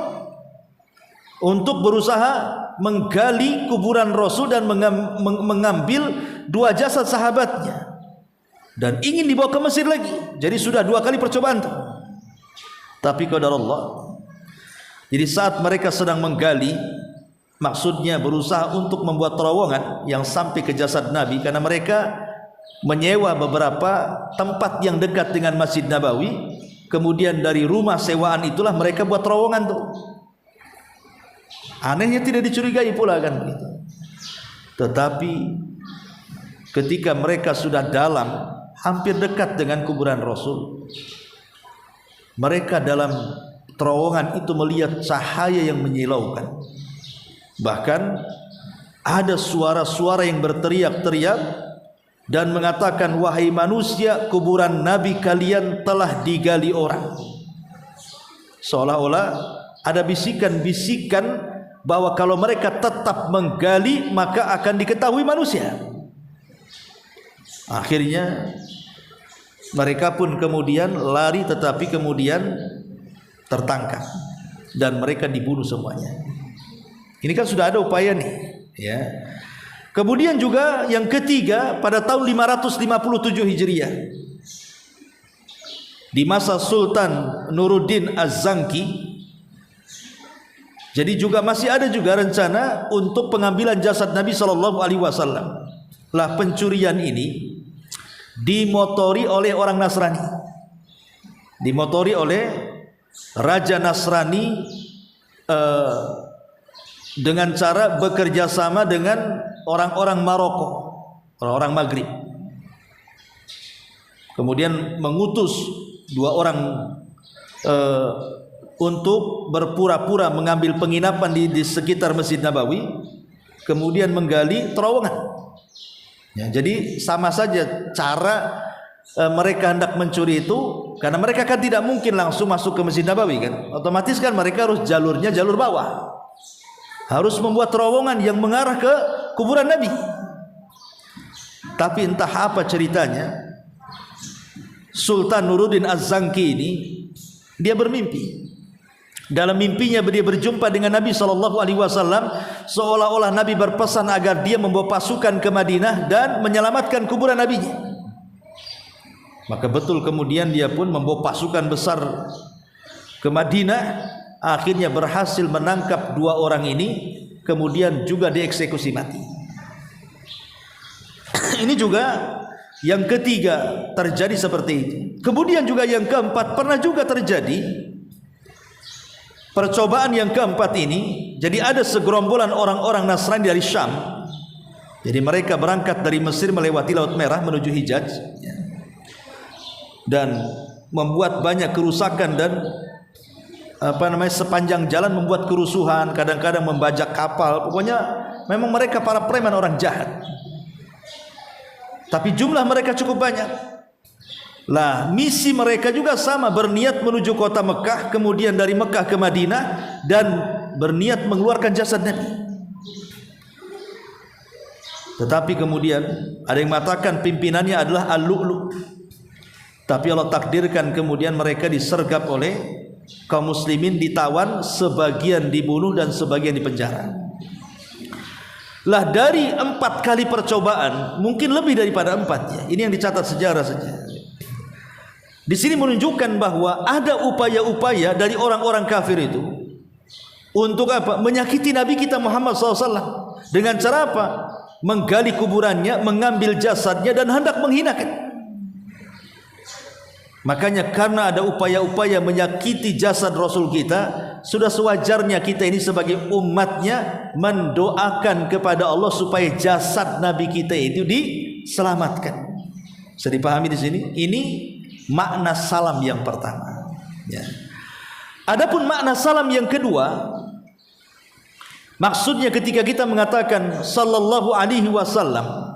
untuk berusaha menggali kuburan Rasul dan mengambil dua jasad sahabatnya, dan ingin dibawa ke Mesir lagi. Jadi sudah dua kali percobaan tuh. Tapi qadar Allah. Jadi saat mereka sedang menggali, maksudnya berusaha untuk membuat terowongan yang sampai ke jasad Nabi, karena mereka menyewa beberapa tempat yang dekat dengan Masjid Nabawi. Kemudian dari rumah sewaan itulah mereka buat terowongan tuh. Anehnya tidak dicurigai pula kan begitu. Tetapi ketika mereka sudah dalam, hampir dekat dengan kuburan Rasul, mereka dalam terowongan itu melihat cahaya yang menyilaukan. Bahkan ada suara-suara yang berteriak-teriak dan mengatakan, wahai manusia, kuburan Nabi kalian telah digali orang. Seolah-olah ada bisikan-bisikan bahwa kalau mereka tetap menggali maka akan diketahui manusia. Akhirnya mereka pun kemudian lari, tetapi kemudian tertangkap dan mereka dibunuh semuanya. Ini kan sudah ada upaya nih, ya. Kemudian juga yang ketiga, pada tahun 557 Hijriah, di masa Sultan Nuruddin Az-Zanki, jadi juga masih ada juga rencana untuk pengambilan jasad Nabi Shallallahu Alaihi Wasallam. Lah pencurian ini dimotori oleh orang Nasrani, dimotori oleh Raja Nasrani dengan cara bekerja sama dengan orang-orang Maroko, orang-orang Maghrib. Kemudian mengutus dua orang untuk berpura-pura mengambil penginapan di sekitar Masjid Nabawi, kemudian menggali terowongan. Ya, jadi sama saja cara mereka hendak mencuri itu, karena mereka kan tidak mungkin langsung masuk ke Masjid Nabawi kan, otomatis kan mereka harus jalurnya jalur bawah, harus membuat terowongan yang mengarah ke kuburan Nabi. Tapi entah apa ceritanya, Sultan Nuruddin Az-Zanki ini dia bermimpi. Dalam mimpinya dia berjumpa dengan Nabi SAW, seolah-olah Nabi berpesan agar dia membawa pasukan ke Madinah dan menyelamatkan kuburan Nabinya. Maka betul kemudian dia pun membawa pasukan besar ke Madinah, akhirnya berhasil menangkap dua orang ini, kemudian juga dieksekusi mati. Ini juga yang ketiga terjadi seperti itu. Kemudian juga yang keempat pernah juga terjadi percobaan yang keempat ini. Jadi ada segerombolan orang-orang Nasrani dari Syam. Jadi mereka berangkat dari Mesir melewati Laut Merah menuju Hijaz dan membuat banyak kerusakan dan sepanjang jalan membuat kerusuhan, kadang-kadang membajak kapal. Pokoknya memang mereka para preman, orang jahat. tapi jumlah mereka cukup banyak. Lah, misi mereka juga sama, berniat menuju kota Mekah, kemudian dari Mekah ke Madinah, dan berniat mengeluarkan jasad Nabi. Tetapi kemudian ada yang mengatakan pimpinannya adalah Al-Lu'lu'. Tapi Allah takdirkan kemudian mereka disergap oleh kaum muslimin, ditawan, sebagian dibunuh dan sebagian dipenjara. Lah, dari 4 kali percobaan, mungkin lebih daripada 4 ya. Ini yang dicatat sejarah saja. Di sini menunjukkan bahwa ada upaya-upaya dari orang-orang kafir itu untuk apa? Menyakiti Nabi kita Muhammad SAW. Dengan cara apa? Menggali kuburannya, mengambil jasadnya, dan hendak menghinakan. Makanya karena ada upaya-upaya menyakiti jasad Rasul kita, sudah sewajarnya kita ini sebagai umatnya mendoakan kepada Allah supaya jasad Nabi kita itu diselamatkan. Bisa dipahami di sini? Ini makna salam yang pertama. Ya. Adapun makna salam yang kedua, maksudnya ketika kita mengatakan sallallahu alaihi wasallam,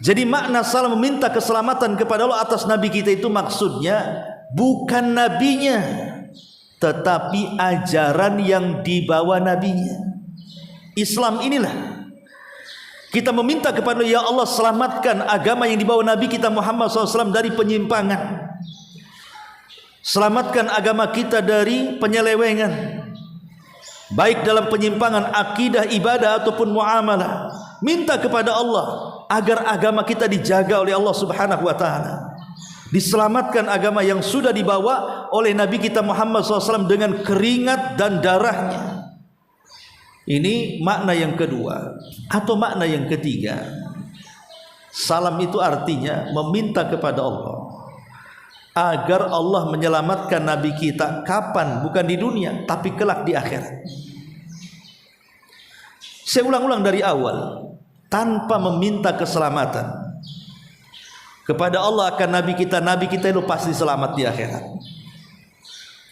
jadi makna salam meminta keselamatan kepada Allah atas Nabi kita itu maksudnya bukan nabinya, tetapi ajaran yang dibawa nabinya. Islam inilah kita meminta kepada Allah, ya Allah selamatkan agama yang dibawa Nabi kita Muhammad SAW dari penyimpangan. Selamatkan agama kita dari penyelewengan, baik dalam penyimpangan akidah, ibadah ataupun muamalah. Minta kepada Allah agar agama kita dijaga oleh Allah Subhanahu wa taala. Diselamatkan agama yang sudah dibawa oleh Nabi kita Muhammad SAW dengan keringat dan darahnya. Ini makna yang kedua. Atau makna yang ketiga, salam itu artinya meminta kepada Allah agar Allah menyelamatkan Nabi kita. Kapan? Bukan di dunia, tapi kelak di akhirat. Saya ulang-ulang dari awal, tanpa meminta keselamatan kepada Allah akan Nabi kita itu pasti selamat di akhirat.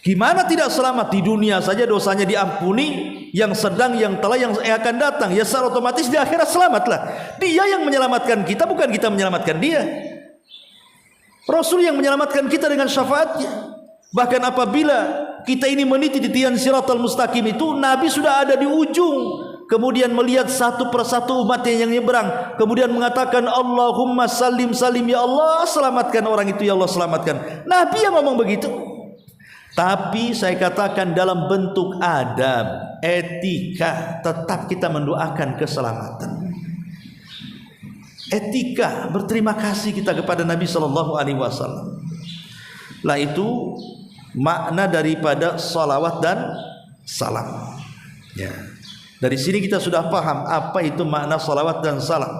Gimana tidak selamat? Di dunia saja dosanya diampuni, yang sedang, yang telah, yang akan datang, ya secara otomatis di akhirat selamatlah. Dia yang menyelamatkan kita, bukan kita menyelamatkan dia. Rasul yang menyelamatkan kita dengan syafaatnya. Bahkan apabila kita ini meniti di tian siratal mustaqim itu, Nabi sudah ada di ujung, kemudian melihat satu persatu umatnya yang nyebrang, kemudian mengatakan Allahumma salim salim, ya Allah selamatkan orang itu, ya Allah selamatkan. Nabi yang ngomong begitu. Tapi saya katakan dalam bentuk adab, etika, tetap kita mendoakan keselamatan. Etika, berterima kasih kita kepada Nabi Sallallahu Alaihi Wasallam. Lah itu makna daripada salawat dan salam. Ya. Dari sini kita sudah paham apa itu makna salawat dan salam.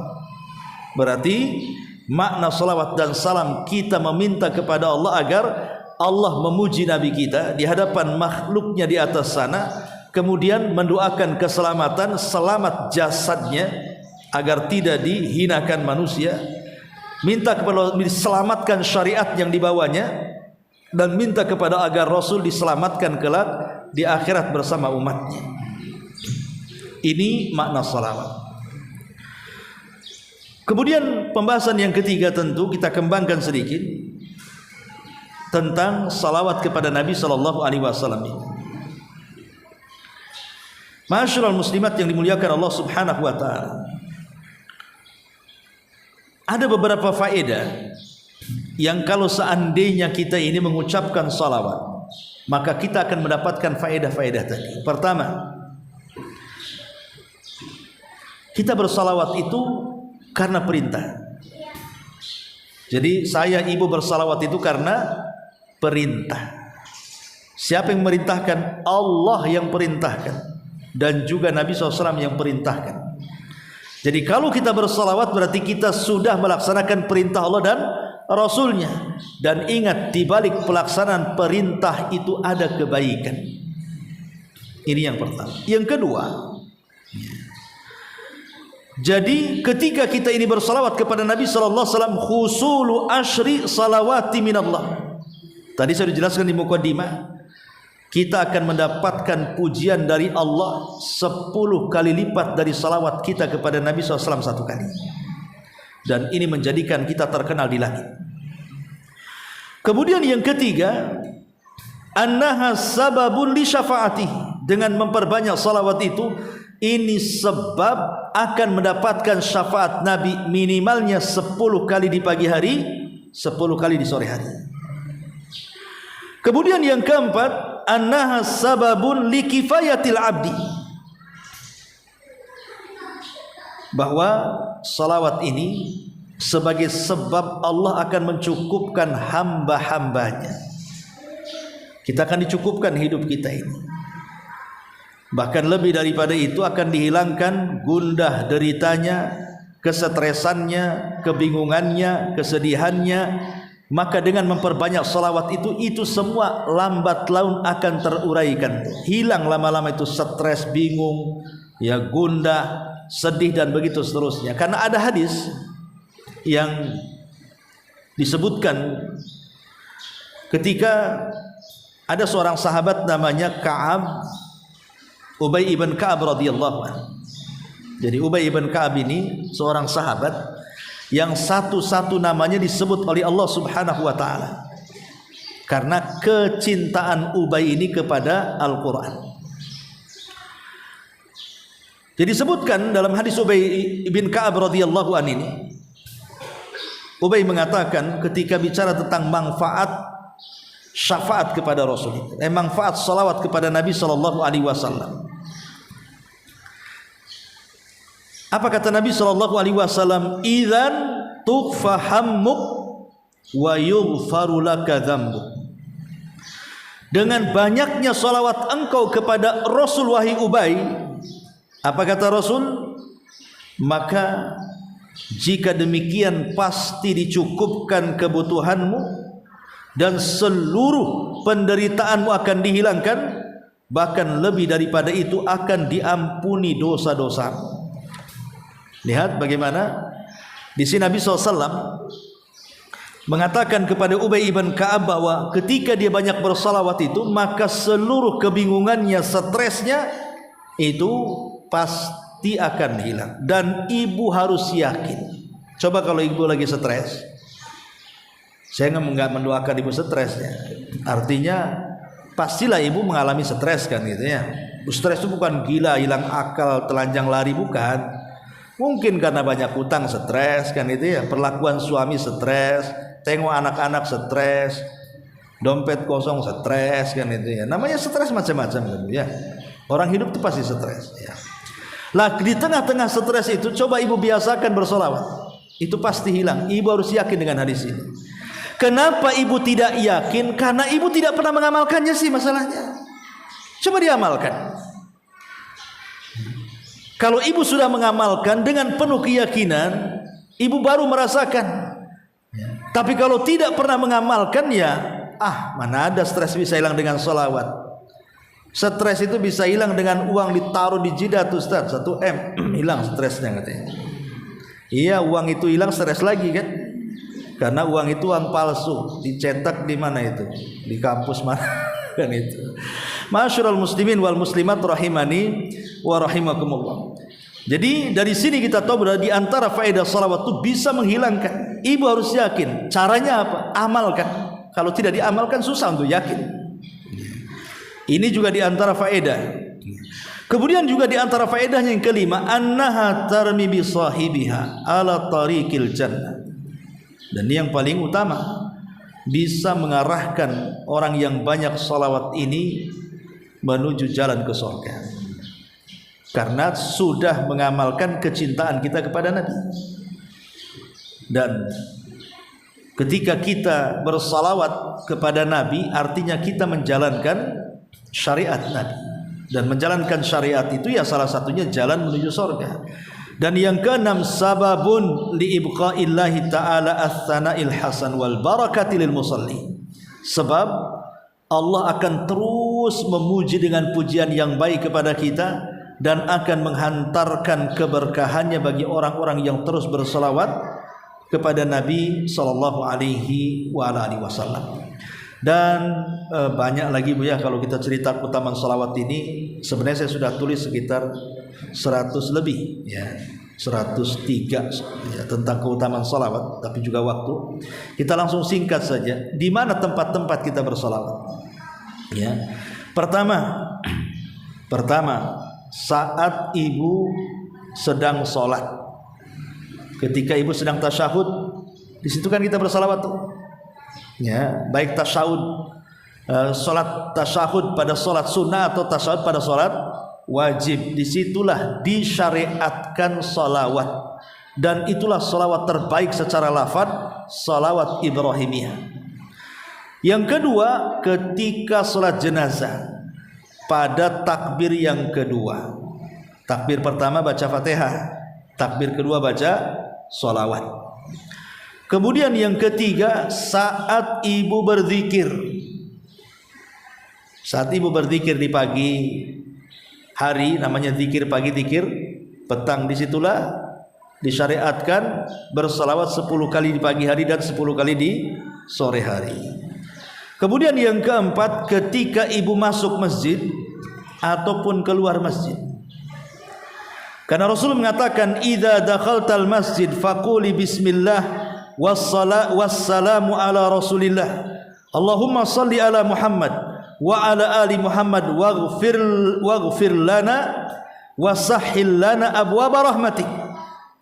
Berarti makna salawat dan salam kita meminta kepada Allah agar Allah memuji Nabi kita di hadapan makhluknya di atas sana, kemudian mendoakan keselamatan, selamat jasadnya agar tidak dihinakan manusia, minta kepada Allah diselamatkan syariat yang dibawanya, dan minta kepada agar Rasul diselamatkan kelak di akhirat bersama umatnya. Ini makna salawat. Kemudian pembahasan yang ketiga tentu kita kembangkan sedikit tentang salawat kepada Nabi Sallallahu Alaihi Wasallam. Ma'asyiral muslimat yang dimuliakan Allah Subhanahu Wa Taala, ada beberapa faedah yang kalau seandainya kita ini mengucapkan salawat, maka kita akan mendapatkan faedah-faedah tadi. Pertama, kita bersalawat itu karena perintah. Jadi saya ibu bersalawat itu karena perintah. Siapa yang memerintahkan? Allah yang perintahkan, dan juga Nabi SAW yang perintahkan. Jadi kalau kita bersalawat berarti kita sudah melaksanakan perintah Allah dan Rasulnya. Dan ingat, di balik pelaksanaan perintah itu ada kebaikan. Ini yang pertama. Yang kedua, jadi ketika kita ini bersalawat kepada Nabi sallallahu alaihi wasallam, husulu asyri salawati minallah. Tadi saya dijelaskan di muqaddimah, kita akan mendapatkan pujian dari Allah 10 kali lipat dari salawat kita kepada Nabi SAW satu kali. dan ini menjadikan kita terkenal di langit. Kemudian yang ketiga, annaha sababun li syafaatihi, dengan memperbanyak salawat itu ini sebab akan mendapatkan syafaat Nabi minimalnya 10 kali di pagi hari, 10 kali di sore hari. Kemudian yang keempat, annaha sababun li kifayatil abdi, bahwa salawat ini sebagai sebab Allah akan mencukupkan hamba-hambanya. Kita akan dicukupkan hidup kita ini. Bahkan lebih daripada itu akan dihilangkan gundah deritanya, kesetresannya, kebingungannya, kesedihannya. Maka dengan memperbanyak salawat itu semua lambat laun akan teruraikan. Hilang lama-lama itu stres, bingung, ya gundah, sedih dan begitu seterusnya. Karena ada hadis yang disebutkan ketika ada seorang sahabat namanya Ka'ab, Ubay ibn Ka'ab radhiyallahu anhu. Jadi Ubay ibn Ka'ab ini seorang sahabat yang satu-satu namanya disebut oleh Allah Subhanahu wa taala karena kecintaan Ubay ini kepada Al-Qur'an. Jadi disebutkan dalam hadis Ubay ibn Ka'ab radhiyallahu anhu ini, Ubay mengatakan ketika bicara tentang manfaat syafaat kepada Rasul, manfaat salawat kepada Nabi sallallahu alaihi wasallam. Apa kata Nabi sallallahu alaihi wasallam? Idzan tughfa hammuk wa yughfaru laka dzambuk. Dengan banyaknya salawat engkau kepada Rasul wahai Ubay, apa kata Rasul? Maka jika demikian pasti dicukupkan kebutuhanmu dan seluruh penderitaanmu akan dihilangkan, bahkan lebih daripada itu akan diampuni dosa-dosamu. Lihat bagaimana di sini Nabi SAW mengatakan kepada Ubay ibn Ka'ab bahwa ketika dia banyak bersalawat itu, maka seluruh kebingungannya, stresnya itu pasti akan hilang. Dan ibu harus yakin. Coba kalau ibu lagi stres, saya nggak mendoakan ibu stres ya. Artinya pastilah ibu mengalami stres kan gitu ya. Stres itu bukan gila, hilang akal, telanjang lari, bukan. Mungkin karena banyak hutang stres kan itu ya, perlakuan suami stres, tengok anak-anak stres, dompet kosong stres kan itu ya. Namanya stres macam-macam kan ya. Orang hidup itu pasti stres ya. Lah di tengah-tengah stres itu coba ibu biasakan bersolawat. Itu pasti hilang. Ibu harus yakin dengan hadis ini. Kenapa ibu tidak yakin? Karena ibu tidak pernah mengamalkannya sih masalahnya. Coba diamalkan. Kalau ibu sudah mengamalkan dengan penuh keyakinan, ibu baru merasakan. Tapi kalau tidak pernah mengamalkan ya, mana ada stres bisa hilang dengan sholawat. Stres itu bisa hilang dengan uang ditaruh di jidat Ustaz, 1 M hilang stresnya katanya. Iya, uang itu hilang, stres lagi kan? Karena uang itu uang palsu, dicetak di mana itu? Di kampus mana kan itu. Ma'asyiral muslimin wal muslimat rahimani wa rahimakumullah. Jadi dari sini kita tahu bahwa di antara faedah salawat itu bisa menghilangkan. Ibu harus yakin. Caranya apa? Amalkan. Kalau tidak diamalkan susah untuk yakin. Ini juga di antara faedah. Kemudian juga di antara faedahnya yang kelima, annaha tarmi bi sahibiha ala tariqil jannah. Dan ini yang paling utama, bisa mengarahkan orang yang banyak salawat ini menuju jalan ke surga. Karena sudah mengamalkan kecintaan kita kepada Nabi. Dan ketika kita bersalawat kepada Nabi, artinya kita menjalankan syariat Nabi. Dan menjalankan syariat itu ya salah satunya jalan menuju surga. Dan yang keenam, sababun li ibqa'illahi ta'ala ats-tsana'il hasan wal barakati lil musalli. Sebab Allah akan terus memuji dengan pujian yang baik kepada kita dan akan menghantarkan keberkahannya bagi orang-orang yang terus berselawat kepada Nabi sallallahu alaihi wasallam. Dan banyak lagi Bu ya, kalau kita cerita keutamaan salawat ini sebenarnya saya sudah tulis sekitar 100 lebih ya. 103 ya, tentang keutamaan salawat, tapi juga waktu. Kita langsung singkat saja. Di mana tempat-tempat kita bersalawat? Ya. Pertama, saat ibu sedang sholat. Ketika ibu sedang tasyahud, di situ kan kita bersalawat tuh. Ya, baik tasyahud, sholat tasyahud pada sholat sunnah atau tasyahud pada sholat wajib, disitulah disyariatkan salawat, dan itulah salawat terbaik secara lafaz, salawat Ibrahimiyah. Yang kedua, ketika salat jenazah pada takbir yang kedua. Takbir pertama baca Fatihah, takbir kedua baca salawat. Kemudian yang ketiga, saat ibu berzikir. Saat ibu berzikir di pagi hari, namanya zikir pagi, zikir petang, disitulah disyariatkan bersalawat 10 kali di pagi hari dan 10 kali di sore hari. Kemudian yang keempat, ketika ibu masuk masjid ataupun keluar masjid. Karena Rasul mengatakan, idza dakhaltal masjid faquli bismillah wassalamu ala rasulillah. Allahumma salli ala Muhammad wa ala ali Muhammad waghfir lana wasahhil lana abwaaba rahmatik.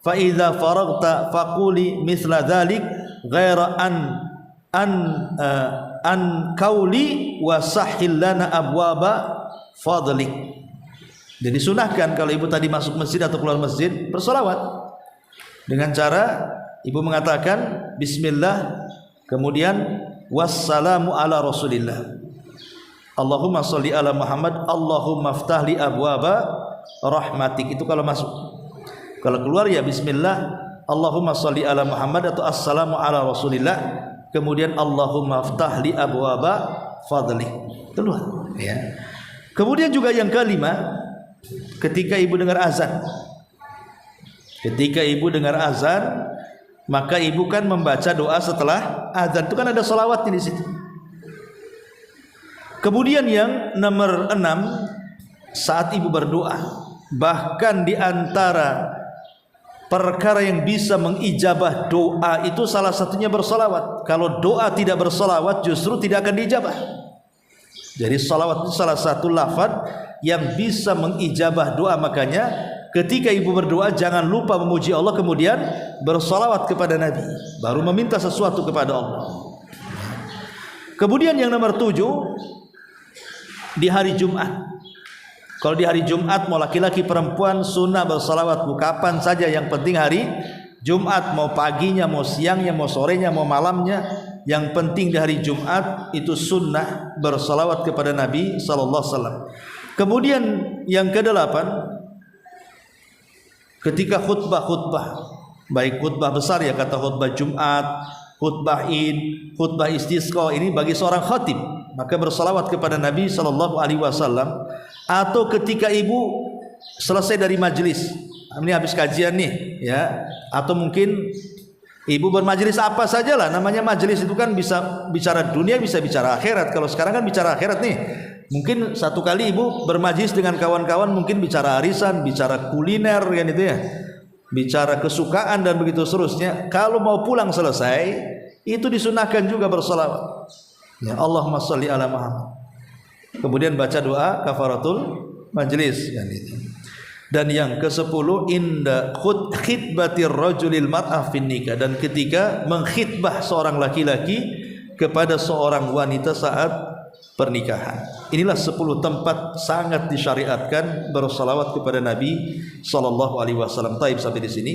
Fa idza faragta faquli mithla dzalik ghaira an qauli wasahhil lana abwaaba fadlik. Jadi sunahkan kalau ibu tadi masuk masjid atau keluar masjid bersolawat dengan cara ibu mengatakan bismillah, kemudian wassalamu ala rasulillah, Allahumma sholli ala Muhammad, Allahumma ftahli abwaba rahmatik. Itu kalau masuk. Kalau keluar ya bismillah, Allahumma sholli ala Muhammad atau assalamu ala rasulillah, kemudian Allahumma ftahli abwaba fadli. Keluar ya. Kemudian juga yang kelima, ketika ibu dengar azan. Ketika ibu dengar azan, maka ibu kan membaca doa setelah azan. Itu kan ada sholawatnya di situ. Kemudian yang nomor 6, saat ibu berdoa, bahkan di antara perkara yang bisa mengijabah doa itu salah satunya bersolawat. Kalau doa tidak bersolawat justru tidak akan diijabah. Jadi solawat itu salah satu lafaz yang bisa mengijabah doa. Makanya ketika ibu berdoa jangan lupa memuji Allah, kemudian bersolawat kepada Nabi, baru meminta sesuatu kepada Allah. Kemudian yang nomor 7, di hari Jumat. Kalau di hari Jumat mau laki-laki perempuan sunnah bersalawat kapan saja, yang penting hari Jumat, mau paginya, mau siangnya, mau sorenya, mau malamnya, yang penting di hari Jumat itu sunnah bersalawat kepada Nabi sallallahu alaihi wasallam. Kemudian yang ke-8, ketika khutbah, baik khutbah besar ya, kata khutbah Jumat, khutbah Id, khutbah istisqa, ini bagi seorang khatib, maka bersalawat kepada Nabi sallallahu alaihi wasallam. Atau ketika ibu selesai dari majelis, ini habis kajian nih ya, atau mungkin ibu bermajelis apa sajalah, namanya majelis itu kan bisa bicara dunia, bisa bicara akhirat. Kalau sekarang kan bicara akhirat nih, mungkin satu kali ibu bermajelis dengan kawan-kawan, mungkin bicara arisan, bicara kuliner kan itu ya, bicara kesukaan dan begitu seterusnya. Kalau mau pulang selesai, itu disunahkan juga bersalawat ya, Allahumma sholli ala Muhammad, kemudian baca doa kafaratul majlis kan itu. Dan yang ke-10, inda khitbatir rajulil mar'ah fin nikah, dan ketika mengkhitbah seorang laki-laki kepada seorang wanita saat pernikahan. Inilah 10 tempat sangat disyariatkan bersalawat kepada Nabi sallallahu alaihi wasallam. Taib sampai di sini.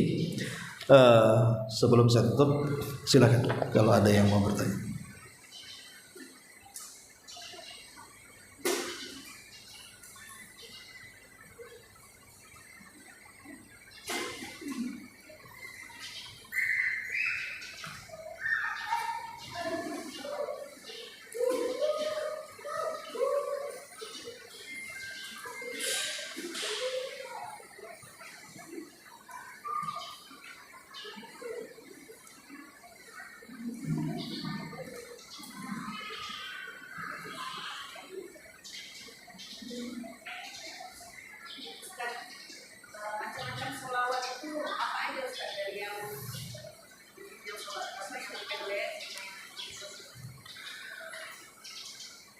Sebelum saya tutup, silakan kalau ada yang mau bertanya.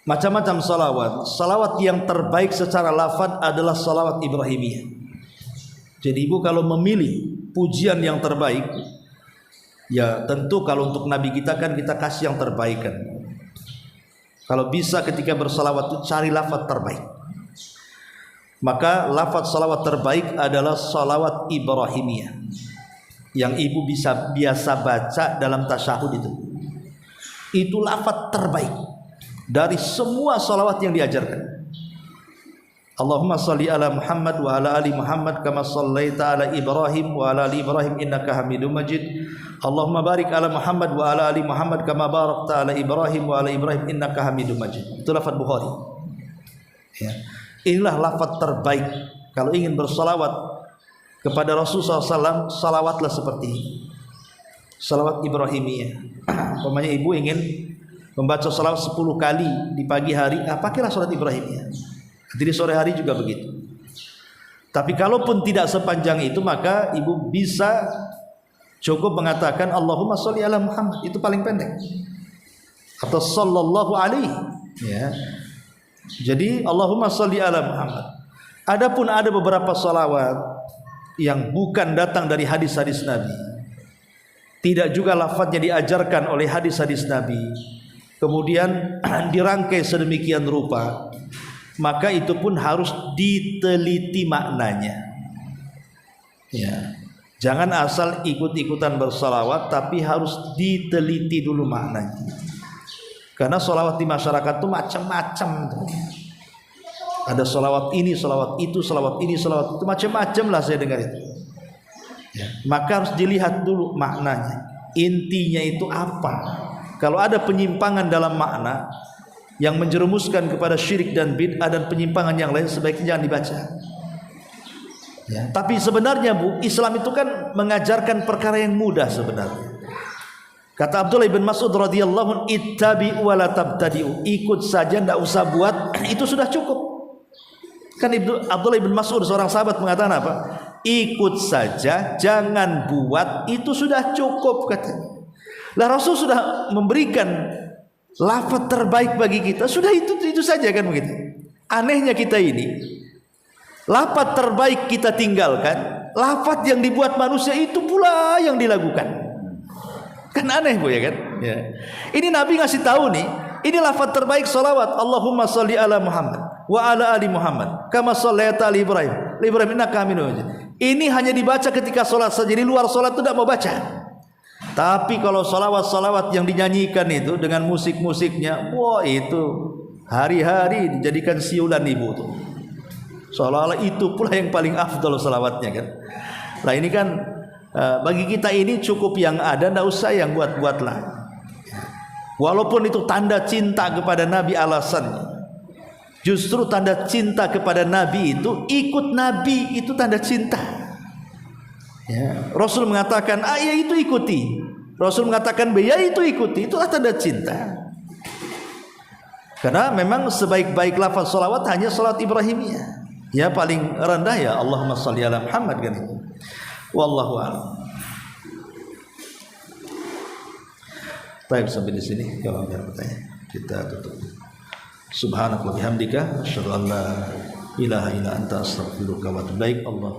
macam-macam salawat. Salawat yang terbaik secara lafaz adalah salawat Ibrahimiyah. Jadi ibu kalau memilih pujian yang terbaik, ya tentu kalau untuk Nabi kita kan kita kasih yang terbaik kan. Kalau bisa ketika bersalawat itu cari lafaz terbaik. Maka lafaz salawat terbaik adalah salawat Ibrahimiyah yang ibu bisa biasa baca dalam tasyahud itu. Itu lafaz terbaik dari semua salawat yang diajarkan. Allahumma salli ala Muhammad wa ala ali Muhammad kama sallaita ala Ibrahim wa ala ali Ibrahim innaka Hamidum Majid. Allahumma barik ala Muhammad wa ala ali Muhammad kama barakta ala Ibrahim wa ala Ibrahim innaka Hamidum Majid. Itu lafaz Bukhari. Ya. Inilah lafaz terbaik. Kalau ingin bersalawat kepada Rasulullah SAW, salawatlah seperti ini. Salawat Ibrahimiyah. Umpamanya ibu ingin membaca salawat 10 kali di pagi hari, pakailah salat Ibrahimiyah. Jadi sore hari juga begitu. Tapi kalaupun tidak sepanjang itu, maka ibu bisa cukup mengatakan Allahumma sholli ala Muhammad, itu paling pendek. Atau sallallahu alaihi, ya. Jadi Allahumma sholli ala Muhammad. Adapun ada beberapa salawat yang bukan datang dari hadis-hadis Nabi, tidak juga lafadznya diajarkan oleh hadis-hadis Nabi, kemudian dirangkai sedemikian rupa, maka itu pun harus diteliti maknanya. Ya, jangan asal ikut-ikutan bersalawat, tapi harus diteliti dulu maknanya. Karena salawat di masyarakat itu macam-macam. Ada salawat ini, salawat itu, salawat ini, salawat itu, macam-macam lah saya dengar itu. Ya, maka harus dilihat dulu maknanya. Intinya itu apa? Kalau ada penyimpangan dalam makna yang menjerumuskan kepada syirik dan bid'ah dan penyimpangan yang lain, sebaiknya jangan dibaca. Ya, tapi sebenarnya Bu, Islam itu kan mengajarkan perkara yang mudah sebenarnya. Kata Abdullah bin Mas'ud radhiyallahu anhu, ittabi'u wa la tabtadi'u, ikut saja, tidak usah buat, itu sudah cukup. Kan Abdullah bin Mas'ud seorang sahabat mengatakan apa? Ikut saja, jangan buat, itu sudah cukup katanya. Lah Rasul sudah memberikan lafaz terbaik bagi kita, sudah itu saja kan begitu. Anehnya kita ini, lafaz terbaik kita tinggalkan, lafaz yang dibuat manusia itu pula yang dilakukan. Kan aneh Bu ya kan? Ya. Ini Nabi ngasih tahu nih, ini lafaz terbaik salawat, Allahumma sholli ala Muhammad wa ala ali Muhammad kama shallaita ala Ibrahim innaka Hamidum Majid. Ini hanya dibaca ketika salat saja, di luar salat itu tidak mau baca. Tapi kalau salawat-salawat yang dinyanyikan itu dengan musik-musiknya, wah itu hari-hari dijadikan siulan ibu tuh. Seolah-olah itu pula yang paling afdal salawatnya kan. Nah ini kan bagi kita ini cukup yang ada, tidak usah yang buat-buatlah. Walaupun itu tanda cinta kepada Nabi alasannya. Justru tanda cinta kepada Nabi itu, ikut Nabi itu tanda cinta. Ya, Rasul mengatakan A, ya itu ikuti. Rasul mengatakan B, ya itu ikuti. Itulah tanda cinta. Karena memang sebaik-baik lafaz salawat hanya salat Ibrahimiyah. Ya paling rendah ya Allahumma sholli ala Muhammad kan itu. Wallahu a'lam. Baik, sampai di sini kalau ada pertanyaan kita tutup. Subhanaka wa bihamdika asyhadu an la ilaha illa anta astaghfiruka wa atubu ilaik. Allah